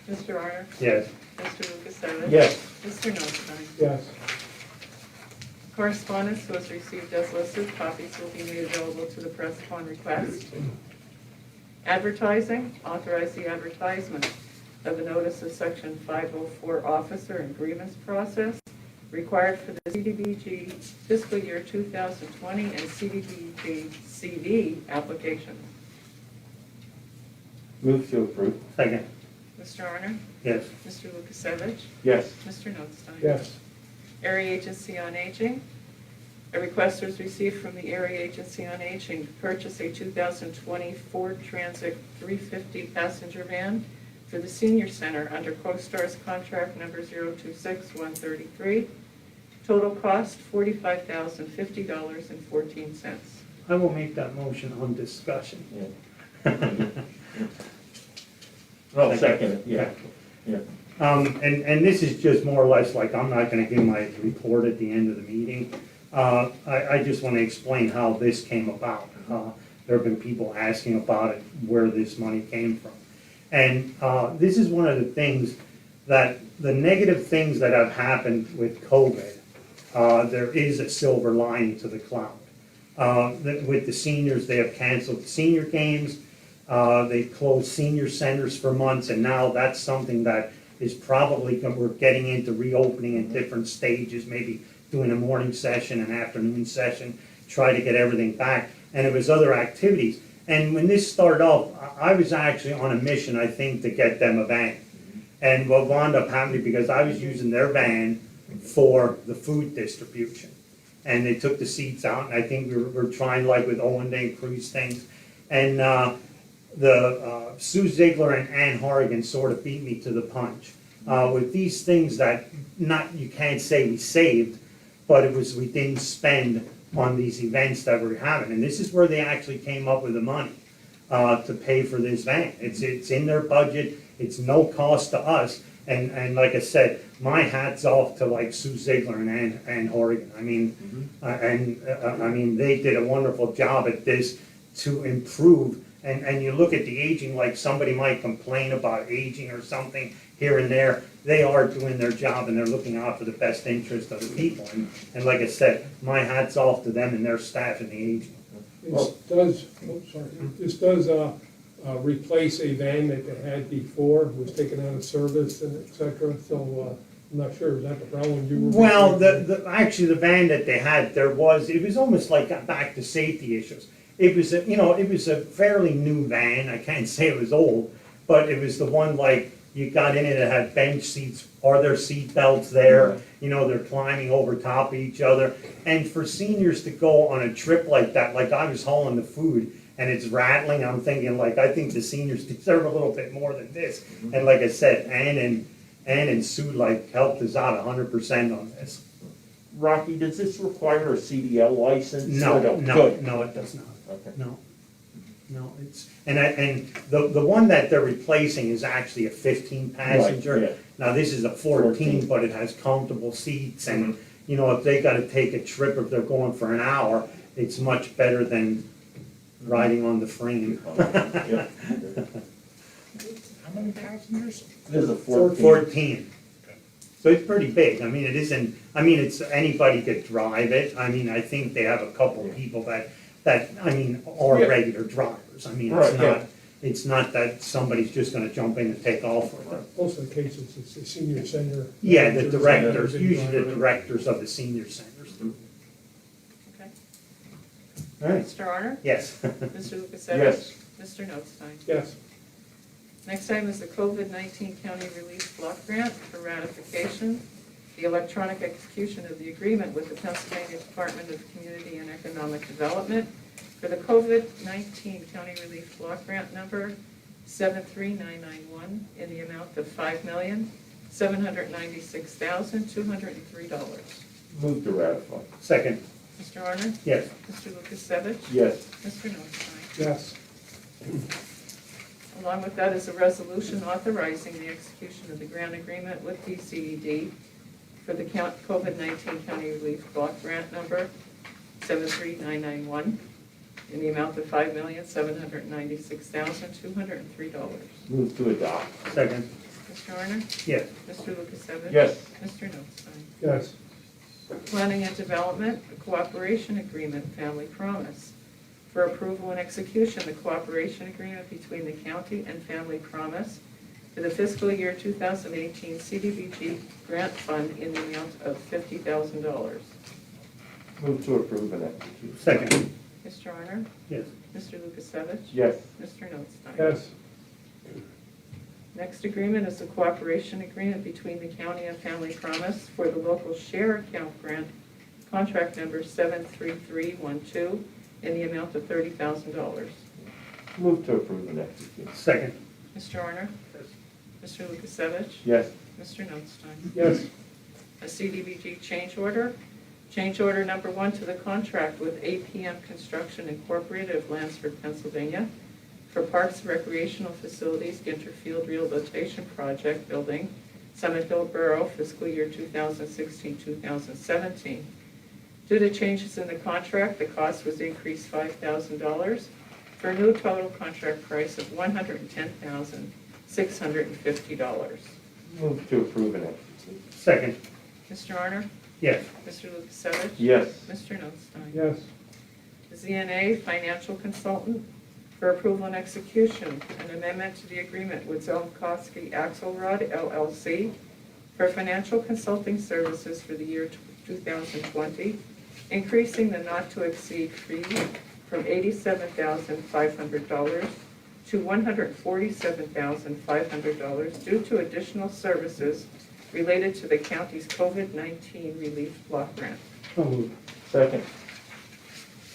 [SPEAKER 3] Mr. Arner?
[SPEAKER 6] Yes.
[SPEAKER 3] Mr. Lukasevich?
[SPEAKER 4] Yes.
[SPEAKER 3] Mr. Notstein?
[SPEAKER 1] yes,
[SPEAKER 3] Correspondence was received as listed. Copies will be made available to the press upon request. Advertising, authorize the advertisement of the notice of section 504 officer and grievance process required for the CDBG fiscal year 2020 and CDBG CD applications.
[SPEAKER 4] Move to approve.
[SPEAKER 6] Second.
[SPEAKER 3] Mr. Arner?
[SPEAKER 6] Yes.
[SPEAKER 3] Mr. Lukasevich?
[SPEAKER 4] Yes.
[SPEAKER 3] Mr. Notstein?
[SPEAKER 1] yes,
[SPEAKER 3] Area Agency on Aging. A request was received from the Area Agency on Aging to purchase a 2020 Ford Transit 350 passenger van for the senior center under CoStar's contract number 026133. Total cost $45,050.14.
[SPEAKER 6] I will make that motion on discussion.
[SPEAKER 4] I'll second it, yeah. Yeah.
[SPEAKER 6] And this is just more or less like, I'm not gonna give my report at the end of the meeting. I just wanna explain how this came about. There have been people asking about it, where this money came from. And, this is one of the things that, the negative things that have happened with COVID, there is a silver lining to the cloud. With the seniors, they have canceled senior games, they closed senior centers for months, and now that's something that is probably, we're getting into reopening in different stages, maybe doing a morning session, an afternoon session, try to get everything back, and it was other activities. And when this started off, I was actually on a mission, I think, to get them a van. And what wound up happening, because I was using their van for the food distribution. And they took the seats out, and I think we were trying, like with Owen Day Cruise things. And Sue Ziegler and Ann Horrigan sort of beat me to the punch. With these things that, you can't say we saved, but it was, we didn't spend on these events that we're having. And this is where they actually came up with the money to pay for this van. It's in their budget, it's no cost to us. And like I said, my hat's off to like Sue Ziegler and Ann Horrigan. I mean, I mean, they did a wonderful job at this to improve. And you look at the aging, like somebody might complain about aging or something here and there. They are doing their job and they're looking out for the best interest of the people. And like I said, my hat's off to them and their staff and the aging.
[SPEAKER 1] this does replace a van that they had before, was taken out of service and et cetera, so, I'm not sure, is that the problem you were?
[SPEAKER 6] Well, actually, the van that they had, it was almost like back to safety issues. It was it was a fairly new van, I can't say it was old, but it was the one like, you got in it, it had bench seats, are there seat belts there? They're climbing over top of each other. And for seniors to go on a trip like that, like I was hauling the food, and it's rattling, I'm thinking like, I think the seniors deserve a little bit more than this. And like I said, Ann and Sue like helped us out 100% on this.
[SPEAKER 4] Rocky, does this require a CDL license?
[SPEAKER 6] No,
[SPEAKER 4] Good.
[SPEAKER 6] no, it does not.
[SPEAKER 4] Okay.
[SPEAKER 6] No, it's, and the one that they're replacing is actually a 15 passenger.
[SPEAKER 4] Right, yeah.
[SPEAKER 6] Now, this is a 14, but it has comfortable seats, and, if they gotta take a trip, if they're going for an hour, it's much better than riding on the frame.
[SPEAKER 4] Yeah.
[SPEAKER 5] How many passengers?
[SPEAKER 4] This is a 14.
[SPEAKER 6] 14. So it's pretty big. I mean, it isn't, it's, anybody could drive it. I mean, I think they have a couple people that are
[SPEAKER 4] Yeah.
[SPEAKER 6] regular drivers. I mean,
[SPEAKER 4] Right, yeah.
[SPEAKER 6] it's not that somebody's just gonna jump in and take off with it.
[SPEAKER 1] Most of the cases, it's the senior center.
[SPEAKER 6] Yeah, the directors, usually the directors of the senior centers.
[SPEAKER 3] Okay.
[SPEAKER 6] All right,
[SPEAKER 3] Mr. Arner?
[SPEAKER 6] yes.
[SPEAKER 3] Mr. Lukasevich?
[SPEAKER 4] Yes.
[SPEAKER 3] Mr. Notstein?
[SPEAKER 1] Yes,
[SPEAKER 3] Next item is the COVID-19 County Relief Block Grant for ratification. The electronic execution of the agreement with the Pennsylvania Department of Community and Economic Development for the COVID-19 County Relief Block Grant number 73991 in the amount of $5,796,203.
[SPEAKER 4] Move to ratify.
[SPEAKER 6] Second,
[SPEAKER 3] Mr. Arner?
[SPEAKER 6] yes.
[SPEAKER 3] Mr. Lukasevich?
[SPEAKER 4] Yes.
[SPEAKER 3] Mr. Notstein?
[SPEAKER 1] yes,
[SPEAKER 3] Along with that is a resolution authorizing the execution of the grant agreement with DCED for the COVID-19 County Relief Block Grant Number 73991 in the amount of $5,796,203.
[SPEAKER 4] Move to adopt.
[SPEAKER 6] Second.
[SPEAKER 3] Mr. Honor?
[SPEAKER 6] Yes.
[SPEAKER 3] Mr. Lukasevich?
[SPEAKER 4] Yes.
[SPEAKER 3] Mr. Notstein?
[SPEAKER 1] Yes.
[SPEAKER 3] Planning and Development, a cooperation agreement, Family Promise. For approval and execution, the cooperation agreement between the county and Family Promise for the fiscal year 2018 CDBG grant fund in the amount of $50,000.
[SPEAKER 4] Move to approve and execute.
[SPEAKER 6] Second.
[SPEAKER 3] Mr. Honor?
[SPEAKER 6] Yes.
[SPEAKER 3] Mr. Lukasevich?
[SPEAKER 4] Yes.
[SPEAKER 3] Mr. Notstein?
[SPEAKER 1] Yes.
[SPEAKER 3] Next agreement is a cooperation agreement between the county and Family Promise for the local share account grant, contract number 73312, in the amount of $30,000.
[SPEAKER 4] Move to approve and execute.
[SPEAKER 6] Second.
[SPEAKER 3] Mr. Honor? Mr. Lukasevich?
[SPEAKER 4] Yes.
[SPEAKER 3] Mr. Notstein?
[SPEAKER 1] Yes.
[SPEAKER 3] A CDBG change order. Change order number 1 to the contract with APM Construction Incorporated of Lansford, Pennsylvania for Parks and Recreational Facilities Ginter Field Rehabilitation Project Building, Summit Hill Borough, fiscal year 2016-2017. Due to changes in the contract, the cost was increased $5,000 for a new total contract price of $110,650.
[SPEAKER 4] Move to approve and execute.
[SPEAKER 6] Second.
[SPEAKER 3] Mr. Honor?
[SPEAKER 6] Yes.
[SPEAKER 3] Mr. Lukasevich?
[SPEAKER 4] Yes.
[SPEAKER 3] Mr. Notstein?
[SPEAKER 1] Yes.
[SPEAKER 3] ZNA Financial Consultant for approval and execution, an amendment to the agreement with Zelkowski Axelrod LLC for financial consulting services for the year 2020, increasing the not-to-exceed fee from $87,500 to $147,500 due to additional services related to the county's COVID-19 relief block grant.
[SPEAKER 6] So moved.
[SPEAKER 4] Second.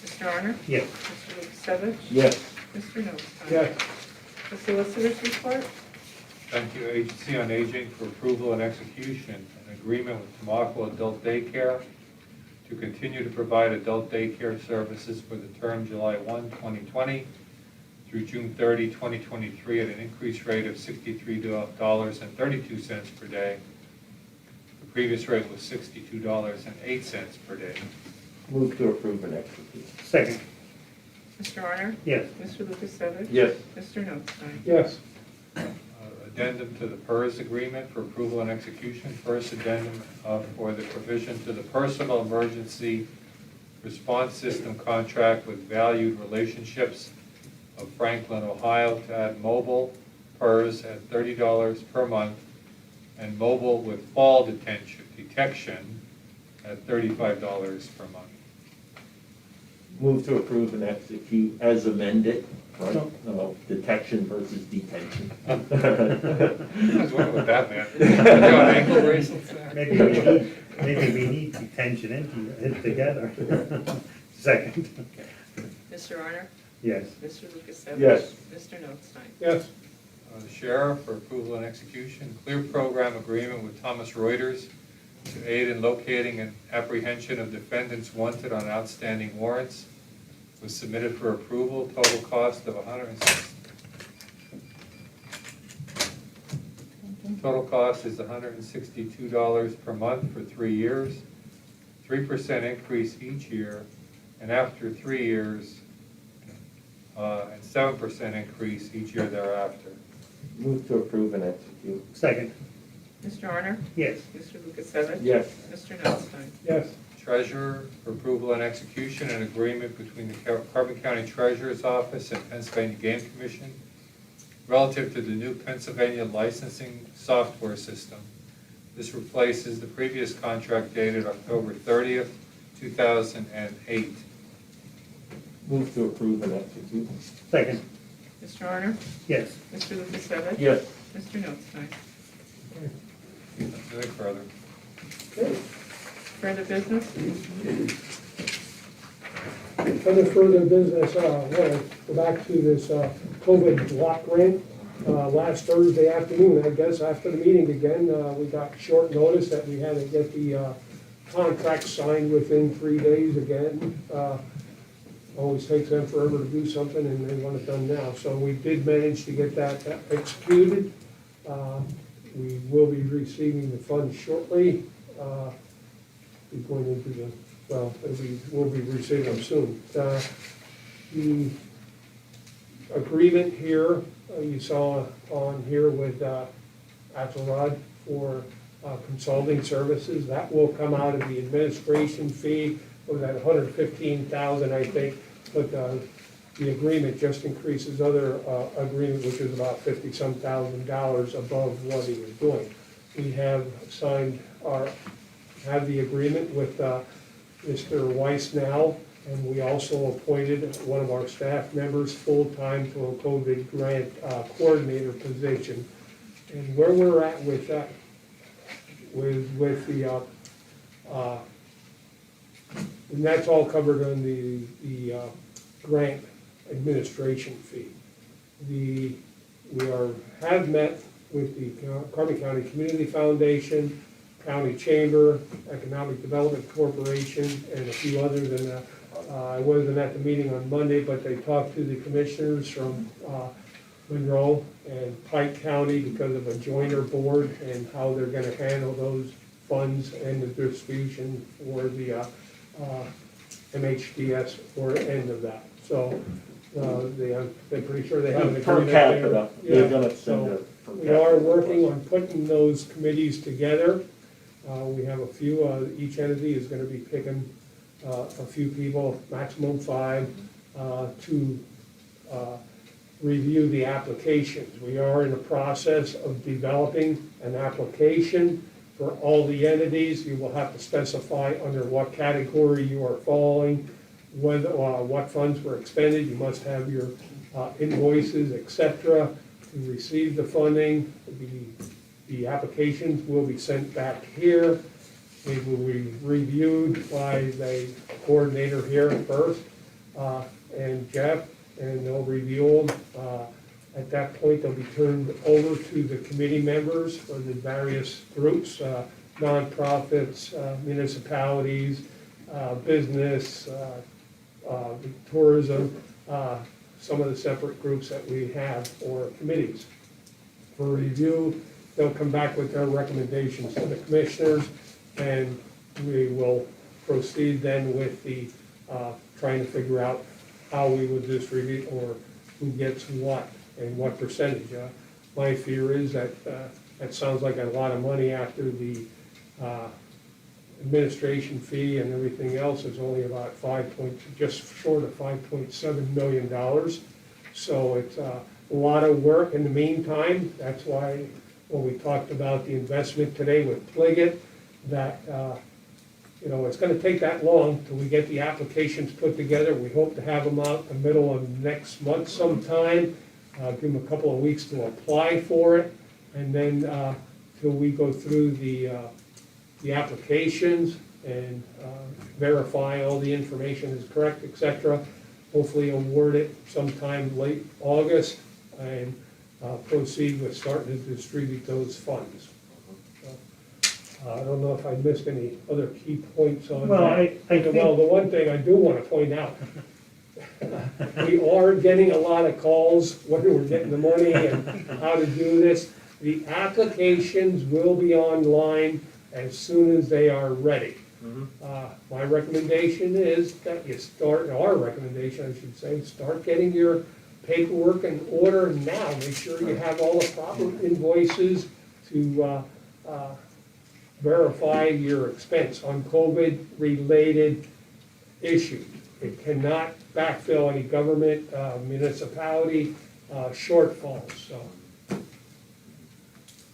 [SPEAKER 3] Mr. Honor?
[SPEAKER 6] Yes.
[SPEAKER 3] Mr. Lukasevich?
[SPEAKER 4] Yes.
[SPEAKER 3] Mr. Notstein?
[SPEAKER 1] Yes.
[SPEAKER 3] The Solicitor's Report?
[SPEAKER 5] Thank you, Agency on Aging, for approval and execution, an agreement with Tamaqua Adult Daycare to continue to provide adult daycare services for the term July 1, 2020 through June 30, 2023 at an increased rate of $63.32 per day. The previous rate was $62.08 per day.
[SPEAKER 4] Move to approve and execute.
[SPEAKER 6] Second.
[SPEAKER 3] Mr. Honor?
[SPEAKER 6] Yes.
[SPEAKER 3] Mr. Lukasevich?
[SPEAKER 4] Yes.
[SPEAKER 3] Mr. Notstein?
[SPEAKER 1] Yes.
[SPEAKER 5] Addendum to the PERS agreement for approval and execution. First addendum for the provision to the personal emergency response system contract with Valued Relationships of Franklin, Ohio to add mobile PERS at $30 per month and mobile with fall detection at $35 per month.
[SPEAKER 4] Move to approve and execute as amended, right?
[SPEAKER 6] So-
[SPEAKER 4] No, detection versus detention.
[SPEAKER 5] I was wondering what that meant. You got ankle bracelets there?
[SPEAKER 6] Maybe we need detention and together. Second.
[SPEAKER 3] Mr. Honor?
[SPEAKER 6] Yes.
[SPEAKER 3] Mr. Lukasevich?
[SPEAKER 4] Yes.
[SPEAKER 3] Mr. Notstein?
[SPEAKER 1] Yes.
[SPEAKER 5] The Sheriff for approval and execution. Clear program agreement with Thomas Reuters to aid in locating and apprehension of defendants wanted on outstanding warrants. Was submitted for approval. Total cost of Total cost is $162 per month for 3 years. 3% increase each year, and after 3 years, and 7% increase each year thereafter.
[SPEAKER 4] Move to approve and execute.
[SPEAKER 6] Second.
[SPEAKER 3] Mr. Honor?
[SPEAKER 6] Yes.
[SPEAKER 3] Mr. Lukasevich?
[SPEAKER 4] Yes.
[SPEAKER 3] Mr. Notstein?
[SPEAKER 1] Yes.
[SPEAKER 5] Treasurer for approval and execution, an agreement between the Carbon County Treasurer's Office and Pennsylvania Game Commission relative to the new Pennsylvania licensing software system. This replaces the previous contract dated October 30th, 2008.
[SPEAKER 4] Move to approve and execute.
[SPEAKER 6] Second.
[SPEAKER 3] Mr. Honor?
[SPEAKER 6] Yes.
[SPEAKER 3] Mr. Lukasevich?
[SPEAKER 4] Yes.
[SPEAKER 3] Mr. Notstein?
[SPEAKER 5] Nothing further.
[SPEAKER 3] Further business?
[SPEAKER 1] Under further business, I want to go back to this COVID block grant. Last Thursday afternoon, I guess, after the meeting again, we got short notice that we had to get the contract signed within 3 days again. always takes them forever to do something and they want it done now. So we did manage to get that executed. We will be receiving the funds shortly. Be going into the, well, we'll be receiving them soon. The agreement here, you saw on here with Axelrod for consulting services, that will come out of the administration fee, or that $115,000, I think, but the agreement just increases other agreement, which is about $50-some thousand above what he was doing. We have have the agreement with Mr. Weiss now, and we also appointed one of our staff members full-time to a COVID grant coordinator position. And where we're at with that, with the, and that's all covered on the grant administration fee. We have met with the Carbon County Community Foundation, County Chamber, Economic Development Corporation, and a few others. And I wasn't at the meeting on Monday, but they talked to the commissioners from Monroe and Pike County because of a joiner board and how they're gonna handle those funds and the distribution for the MHDS or end of that. So they're pretty sure they have an
[SPEAKER 4] Per
[SPEAKER 1] agreement there.
[SPEAKER 4] capita,
[SPEAKER 1] Yeah,
[SPEAKER 4] they're gonna send
[SPEAKER 1] so
[SPEAKER 4] a per
[SPEAKER 1] we are
[SPEAKER 4] capita.
[SPEAKER 1] working on putting those committees together. We have a few, each entity is gonna be picking a few people, maximum 5, to review the applications. We are in the process of developing an application for all the entities. You will have to specify under what category you are falling, whether, what funds were expended. You must have your invoices, et cetera, to receive the funding. The applications will be sent back here. They will be reviewed by the coordinator here first, and Jeff, and they'll review them. At that point, they'll be turned over to the committee members for the various groups, nonprofits, municipalities, business, tourism, some of the separate groups that we have or committees. For review, they'll come back with their recommendations to the commissioners, and we will proceed then with the, trying to figure out how we would distribute or who gets what and what percentage. My fear is that that sounds like a lot of money after the administration fee and everything else is only about just short of $5.7 million. So it's a lot of work in the meantime. That's why when we talked about the investment today with Pliget, that it's going to take that long till we get the applications put together. We hope to have them out in the middle of next month sometime. Give them a couple of weeks to apply for it, and then till we go through the applications and verify all the information is correct, et cetera. Hopefully award it sometime late August and proceed with starting to distribute those funds. I don't know if I missed any other key points on
[SPEAKER 6] Well,
[SPEAKER 1] that.
[SPEAKER 6] I think-
[SPEAKER 1] Well, the one thing I do want to point out, we are getting a lot of calls, whether we're getting the money and how to do this. The applications will be online as soon as they are ready. My recommendation is that you start, our recommendation, I should say, start getting your paperwork in order now. Make sure you have all the proper invoices to verify your expense on COVID-related issues. It cannot backfill any government, municipality shortfalls, so.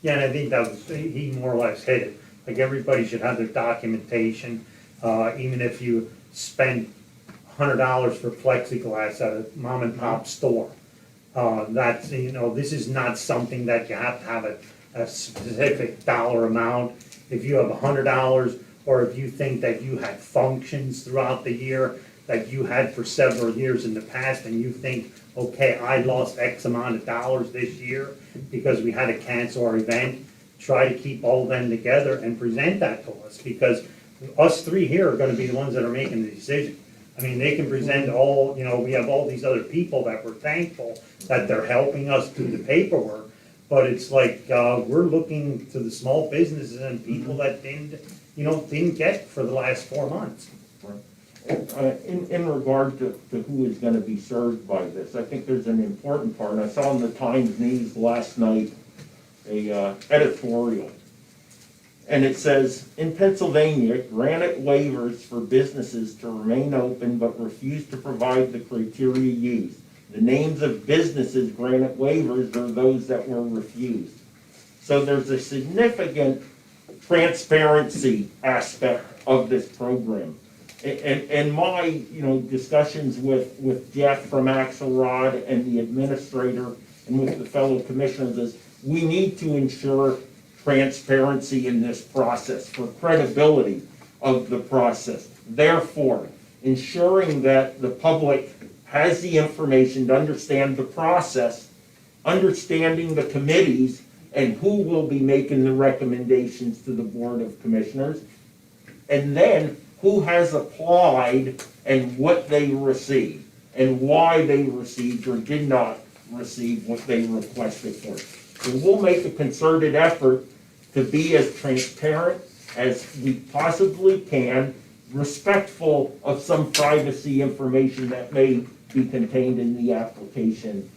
[SPEAKER 6] Yeah, and I think that was, he more or less hit it. Like, everybody should have their documentation, even if you spend $100 for plexiglass at a mom and pop store. That's, this is not something that you have to have a specific dollar amount. If you have $100, or if you think that you had functions throughout the year that you had for several years in the past, and you think, okay, I lost X amount of dollars this year because we had to cancel our event, try to keep all of them together and present that to us, because us three here are gonna be the ones that are making the decision. I mean, they can present all, you know, we have all these other people that we're thankful that they're helping us do the paperwork. But it's like, we're looking to the small businesses and people that didn't get for the last 4 months.
[SPEAKER 4] In regard to who is gonna be served by this, I think there's an important part. I saw in the Times News last night a editorial. And it says, in Pennsylvania, granted waivers for businesses to remain open but refuse to provide the criteria used. The names of businesses granted waivers are those that were refused. So there's a significant transparency aspect of this program. And my, discussions with Jeff from Axelrod and the administrator and with the fellow commissioners is we need to ensure transparency in this process for credibility of the process. Therefore, ensuring that the public has the information to understand the process, understanding the committees and who will be making the recommendations to the Board of Commissioners, and then who has applied and what they received, and why they received or did not receive what they requested for. So we'll make a concerted effort to be as transparent as we possibly can, respectful of some privacy information that may be contained in the application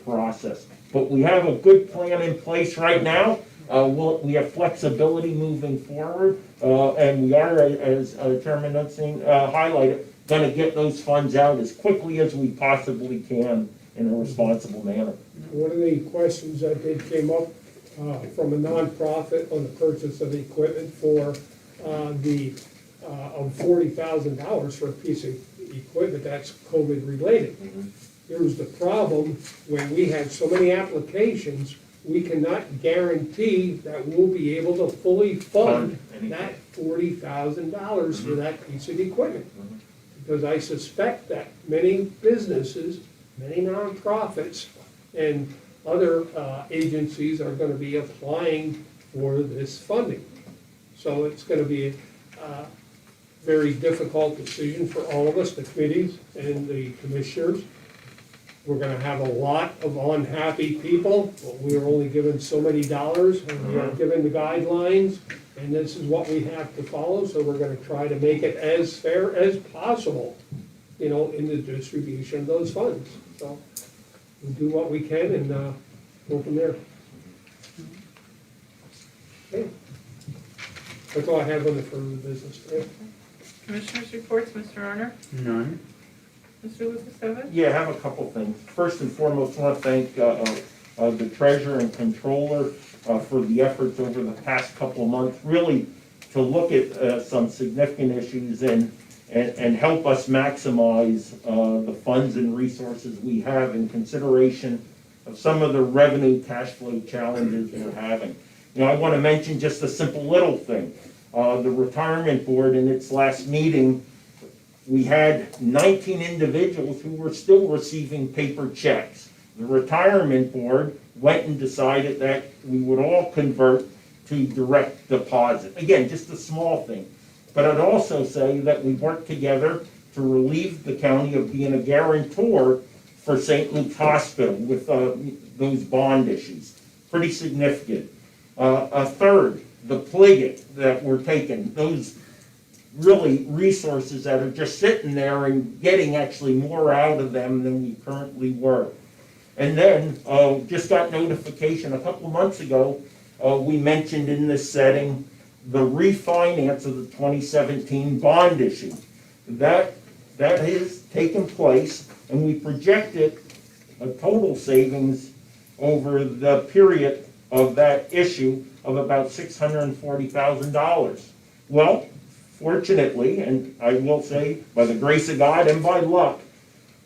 [SPEAKER 4] process. But we have a good plan in place right now. We have flexibility moving forward, and we are, as Chairman Knudsen highlighted, going to get those funds out as quickly as we possibly can in a responsible manner.
[SPEAKER 1] One of the questions that came up from a nonprofit on the purchase of equipment for of $40,000 for a piece of equipment that's COVID related. Here's the problem, when we have so many applications, we cannot guarantee that we'll be able to fully fund that $40,000 for that piece of equipment. Because I suspect that many businesses, many nonprofits, and other agencies are gonna be applying for this funding. So it's gonna be a very difficult decision for all of us, the committees and the commissioners. We're gonna have a lot of unhappy people, but we are only given so many dollars, and we are given the guidelines, and this is what we have to follow, so we're gonna try to make it as fair as possible, in the distribution of those funds. So we'll do what we can and go from there. Okay. That's all I have on the further business today.
[SPEAKER 3] Commissioners' reports, Mr. Arner?
[SPEAKER 6] None.
[SPEAKER 3] Mr. Lukasevich?
[SPEAKER 4] Yeah, I have a couple things. First and foremost, I want to thank the treasurer and controller for the efforts over the past couple of months, really to look at some significant issues and help us maximize the funds and resources we have in consideration of some of the revenue cash flow challenges we're having. I want to mention just a simple little thing. The retirement board in its last meeting, we had 19 individuals who were still receiving paper checks. The retirement board went and decided that we would all convert to direct deposit. Again, just a small thing. But I'd also say that we worked together to relieve the county of being a guarantor for St. Luke's Hospital with those bond issues. Pretty significant. A third, the Pliget that we're taking, those really resources that are just sitting there and getting actually more out of them than we currently were. And then, just got notification a couple months ago, we mentioned in this setting the refinance of the 2017 bond issue. That has taken place, and we projected a total savings over the period of that issue of about $640,000. Well, fortunately, and I will say by the grace of God and by luck,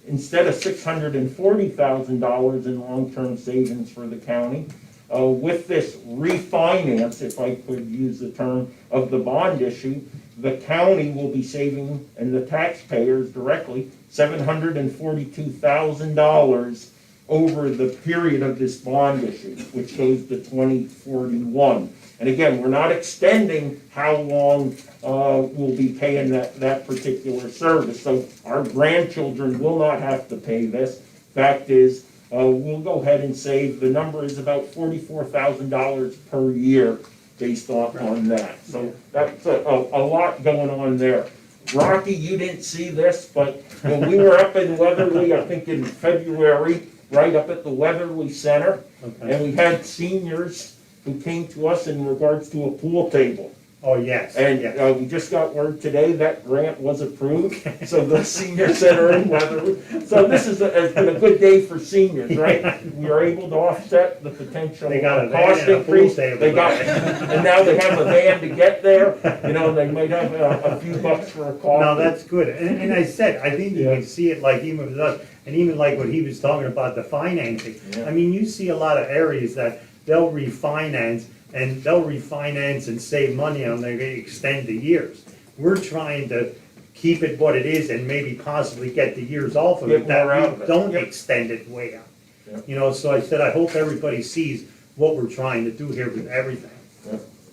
[SPEAKER 4] instead of $640,000 in long-term savings for the county, with this refinance, if I could use the term, of the bond issue, the county will be saving, and the taxpayers directly, $742,000 over the period of this bond issue, which goes to 2041. And again, we're not extending how long we'll be paying that particular service. So our grandchildren will not have to pay this. Fact is, we'll go ahead and save, the number is about $44,000 per year based on that. So that's a lot going on there. Rocky, you didn't see this, but when we were up in Weatherly, I think in February, right up at the Weatherly Center,
[SPEAKER 6] Okay.
[SPEAKER 4] and we had seniors who came to us in regards to a pool table.
[SPEAKER 6] Oh, yes,
[SPEAKER 4] And
[SPEAKER 6] yes.
[SPEAKER 4] we just got word today that grant was approved, so the senior center in Weatherly. So this has been a good day for seniors, right? We are able to offset the potential
[SPEAKER 6] They got a van
[SPEAKER 4] cost
[SPEAKER 6] and a pool
[SPEAKER 4] increase.
[SPEAKER 6] table
[SPEAKER 4] They got,
[SPEAKER 6] there.
[SPEAKER 4] and now they have a van to get there, you know, they might have a few bucks for a coffee.
[SPEAKER 6] No, that's good. And I said, I think you
[SPEAKER 4] Yeah.
[SPEAKER 6] can see it like even with us, and even like what he was talking about, the financing.
[SPEAKER 4] Yeah.
[SPEAKER 6] I mean, you see a lot of areas that they'll refinance and save money on, they extend the years. We're trying to keep it what it is and maybe possibly get the years off of
[SPEAKER 4] Get
[SPEAKER 6] it, that
[SPEAKER 4] more out of
[SPEAKER 6] we
[SPEAKER 4] it.
[SPEAKER 6] don't
[SPEAKER 4] Yep.
[SPEAKER 6] extend it way out.
[SPEAKER 4] Yep.
[SPEAKER 6] You know, so I said, I hope everybody sees what we're trying to do here with everything.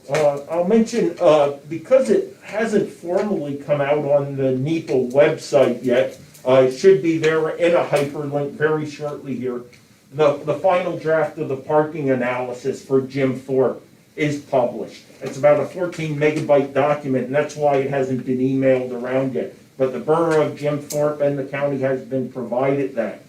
[SPEAKER 4] I'll mention, because it hasn't formally come out on the NEPA website yet, it should be there in a hyperlink very shortly here. The final draft of the parking analysis for Jim Thorpe is published. It's about a 14 megabyte document, and that's why it hasn't been emailed around yet. But the borough of Jim Thorpe and the county has been provided that.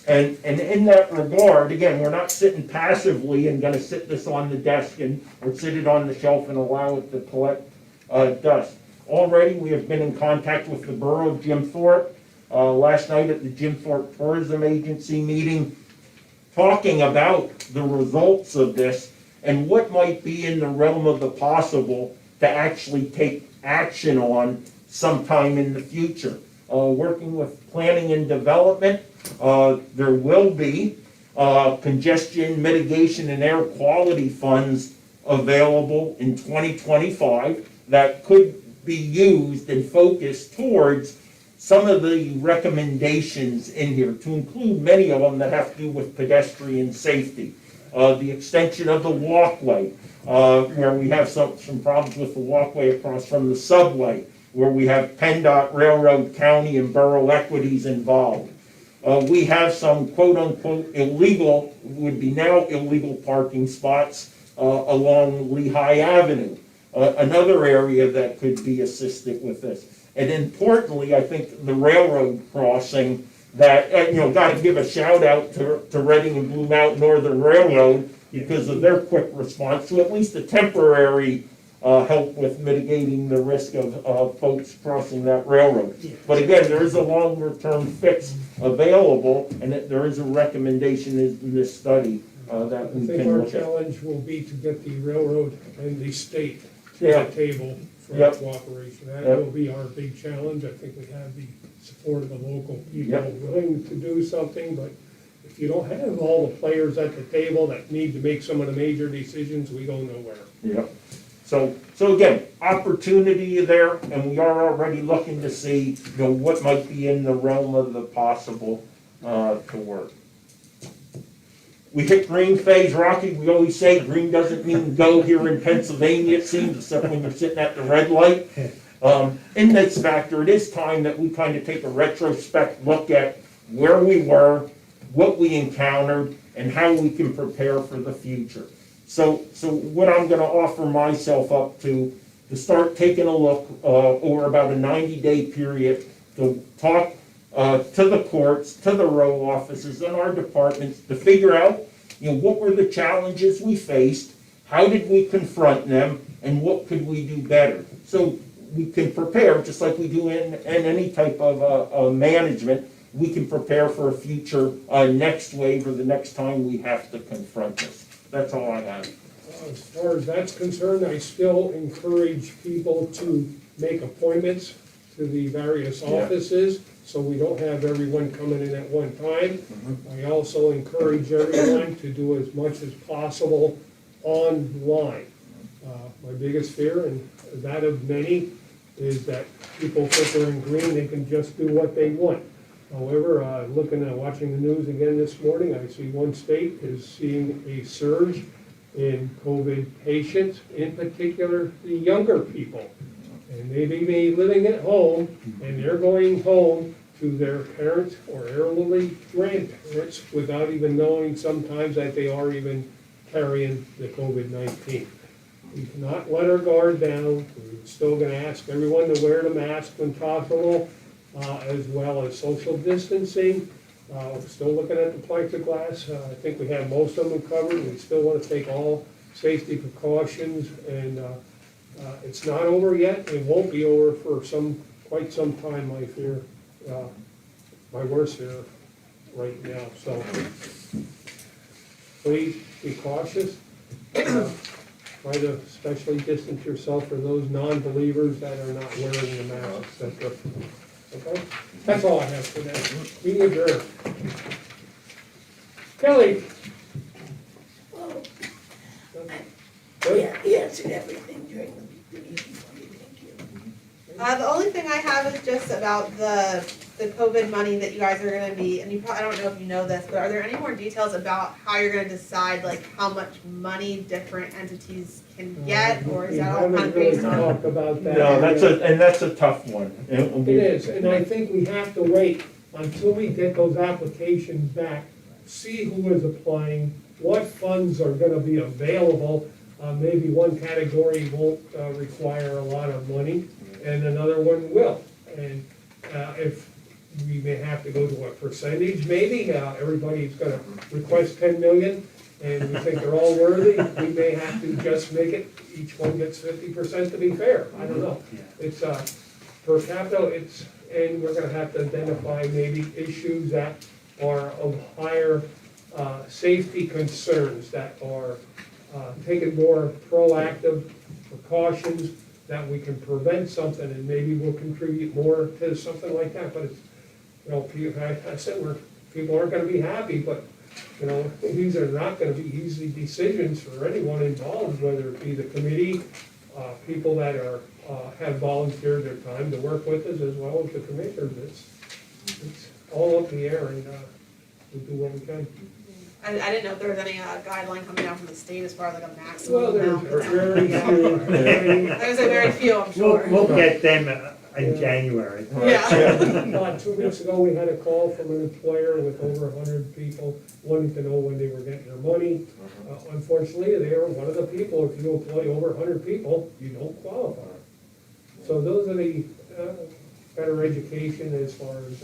[SPEAKER 4] And in that regard, again, we're not sitting passively and gonna sit this on the desk or sit it on the shelf and allow it to collect dust. Already, we have been in contact with the borough of Jim Thorpe, last night at the Jim Thorpe Tourism Agency meeting, talking about the results of this and what might be in the realm of the possible to actually take action on sometime in the future. Working with planning and development, there will be congestion mitigation and air quality funds available in 2025 that could be used and focused towards some of the recommendations in here, to include many of them that have to do with pedestrian safety. The extension of the walkway, where we have some problems with the walkway across from the subway, where we have PennDOT, Railroad, County, and Borough Equities involved. We have some quote-unquote illegal, would be now illegal parking spots along Lehigh Avenue. Another area that could be assisted with this. And importantly, I think the railroad crossing that, gotta give a shout out to Reading and Blue Mountain Northern Railroad because of their quick response to at least a temporary help with mitigating the risk of folks crossing that railroad. But again, there is a longer term fix available, and there is a recommendation in this study that
[SPEAKER 1] I
[SPEAKER 4] we
[SPEAKER 1] think
[SPEAKER 4] can
[SPEAKER 1] our
[SPEAKER 4] look at.
[SPEAKER 1] challenge will be to get the railroad and the state to
[SPEAKER 4] Yeah.
[SPEAKER 1] the table for
[SPEAKER 4] Yep.
[SPEAKER 1] cooperation. That
[SPEAKER 4] Yep.
[SPEAKER 1] will be our big challenge. I think we have the support of the local people
[SPEAKER 4] Yep.
[SPEAKER 1] willing to do something, but if you don't have all the players at the table that need to make some of the major decisions, we go nowhere.
[SPEAKER 4] Yep. So again, opportunity there, and we are already looking to see, what might be in the realm of the possible, to work. We hit green phase, Rocky, we always say green doesn't mean go here in Pennsylvania, it seems, except when you're sitting at the red light. In this factor, it is time that we kind of take a retrospect look at where we were, what we encountered, and how we can prepare for the future. So what I'm gonna offer myself up to start taking a look, over about a 90-day period, to talk, to the courts, to the row offices and our departments, to figure out, what were the challenges we faced, how did we confront them, and what could we do better? So we can prepare, just like we do in any type of management, we can prepare for a future next wave or the next time we have to confront this. That's all I have.
[SPEAKER 1] As far as that's concerned, I still encourage people to make appointments to the various
[SPEAKER 4] Yeah.
[SPEAKER 1] offices, so we don't have everyone coming in at one time. I also encourage everyone to do as much as possible online. My biggest fear, and that of many, is that people think they're in green, they can just do what they want. However, looking at, watching the news again this morning, I see one state is seeing a surge in COVID patients, in particular the younger people. And they may be living at home, and they're going home to their parents or elderly grandparents without even knowing sometimes that they are even carrying the COVID-19. We cannot let our guard down. We're still gonna ask everyone to wear the mask when possible, as well as social distancing. We're still looking at the plexiglass. I think we have most of them covered. We still wanna take all safety precautions, and it's not over yet. It won't be over for quite some time, I fear. My worst fear right now, so please be cautious. Try to especially distance yourself from those non-believers that are not wearing the mask, etc. Okay? That's all I have for that. Meeting adjourned. Kelly?
[SPEAKER 8] Well,
[SPEAKER 1] Good?
[SPEAKER 8] yeah, he answered everything during the meeting for me, thank you.
[SPEAKER 7] The only thing I have is just about the COVID money that you guys are gonna be, and you probably, I don't know if you know this, but are there any more details about how you're gonna decide, like, how much money different entities can get, or is that all kind of based
[SPEAKER 1] We haven't
[SPEAKER 7] on?
[SPEAKER 1] really talked about that.
[SPEAKER 4] No,
[SPEAKER 1] yet.
[SPEAKER 4] that's a tough one.
[SPEAKER 1] It is, and I think we have to wait until we get those applications back, see who is applying, what funds are gonna be available. Maybe one category won't require a lot of money, and another one will. And if we may have to go to a percentage, maybe, everybody's gonna request 10 million, and we think they're all worthy, we may have to just make it, each one gets 50% to be fair, I don't know. It's, per capita, and we're gonna have to identify maybe issues that are of higher, safety concerns, that are, taking more proactive precautions, that we can prevent something, and maybe we'll contribute more to something like that, but it's, you know, I said, people aren't gonna be happy, but, you know, these are not gonna be easy decisions for anyone involved, whether it be the committee, people that are, have volunteered their time to work with us, as well as the commissioners. It's all up in the air, and, we'll do what we can.
[SPEAKER 7] I didn't know if there was any guideline coming down from the state as far as like a maximum
[SPEAKER 1] Well, there's
[SPEAKER 7] amount.
[SPEAKER 1] very few,
[SPEAKER 7] I was like, very few, I'm sure.
[SPEAKER 6] We'll get them in January.
[SPEAKER 7] Yeah.
[SPEAKER 1] About 2 weeks ago, we had a call from an employer with over 100 people wanting to know when they were getting their money. Unfortunately, they are one of the people, if you employ over 100 people, you don't qualify. So those are the better education as far as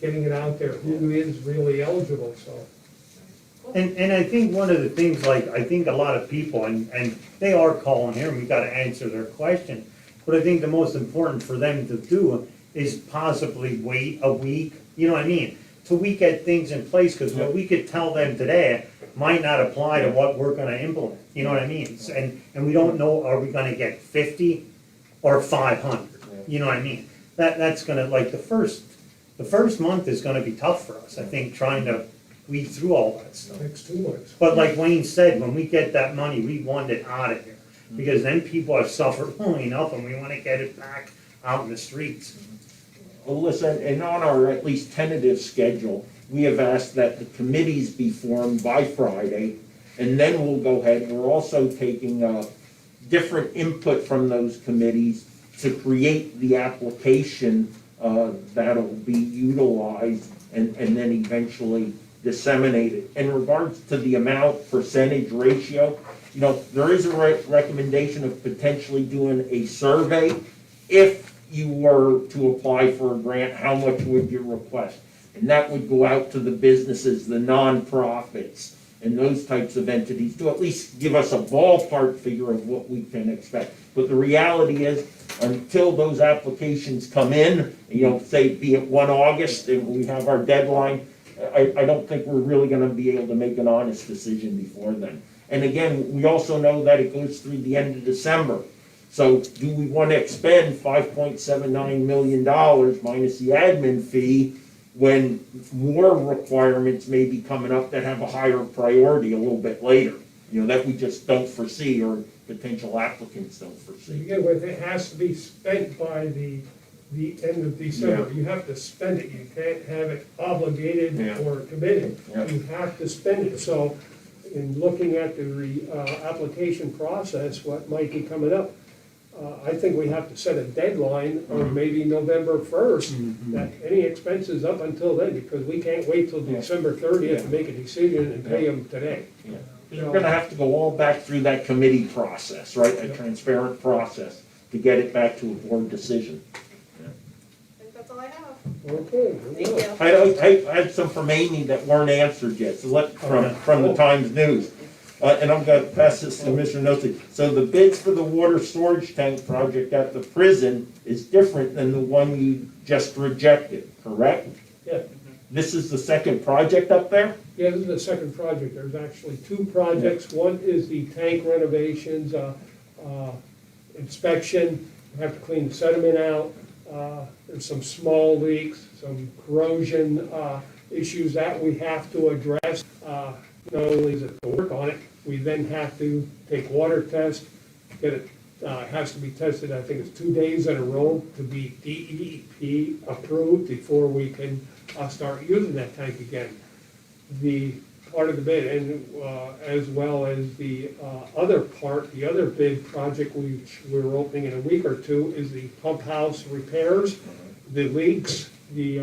[SPEAKER 1] getting it out there, who is really eligible, so.
[SPEAKER 6] And I think one of the things, like, I think a lot of people, and they are calling here, and we gotta answer their question, but I think the most important for them to do is possibly wait a week, you know what I mean? Till we get things in place, cause what we could tell them today might not apply to what we're gonna implement, you know what I mean? And we don't know, are we gonna get 50 or 500, you know what I mean? That's gonna, like, the first month is gonna be tough for us, I think, trying to weed through all that stuff.
[SPEAKER 1] Next 2 months.
[SPEAKER 6] But like Wayne said, when we get that money, we want it out of here, because then people have suffered long enough, and we wanna get it back out in the streets.
[SPEAKER 4] Well, listen, and on our at least tentative schedule, we have asked that the committees be formed by Friday, and then we'll go ahead. We're also taking different input from those committees to create the application that'll be utilized and then eventually disseminated. In regards to the amount, percentage, ratio, you know, there is a recommendation of potentially doing a survey. If you were to apply for a grant, how much would you request? And that would go out to the businesses, the nonprofits, and those types of entities to at least give us a ballpark figure of what we can expect. But the reality is, until those applications come in, you know, say be it 1 August and we have our deadline, I don't think we're really gonna be able to make an honest decision before then. And again, we also know that it goes through the end of December. So do we wanna expend $5.79 million minus the admin fee when more requirements may be coming up that have a higher priority a little bit later? You know, that we just don't foresee, or potential applicants don't
[SPEAKER 1] To
[SPEAKER 4] foresee.
[SPEAKER 1] begin with, it has to be spent by the the end of December. You have to spend it. You can't have it obligated
[SPEAKER 4] Yeah.
[SPEAKER 1] or committed.
[SPEAKER 4] Yeah.
[SPEAKER 1] You have to spend it. So in looking at the application process, what might be coming up, I think we have to set a deadline or maybe November 1st, that any expenses up until then, because we can't wait till
[SPEAKER 4] Yeah.
[SPEAKER 1] December 30th to make a decision and pay them today.
[SPEAKER 4] Yeah. You're gonna have to go all back through that committee process, right, a transparent process, to get it back to a board decision.
[SPEAKER 7] I think that's all I have.
[SPEAKER 1] Okay.
[SPEAKER 7] Thank you.
[SPEAKER 4] I had some from Amy that weren't answered yet, so from the Times News. And I'm gonna pass this to Mr. Nosey. So the bids for the water storage tank project at the prison is different than the one you just rejected, correct?
[SPEAKER 1] Yeah.
[SPEAKER 4] This is the second project up there?
[SPEAKER 1] Yeah, this is the second project. There's actually two projects. One is the tank renovations, inspection. We have to clean the sediment out. There's some small leaks, some corrosion issues that we have to address. Not only is it to work on it, we then have to take water test, get it, has to be tested, I think it's 2 days in a row to be DEP approved before we can start using that tank again. The part of the bid, and as well as the other part, the other bid project which we're opening in a week or two is the pump house repairs, the leaks, the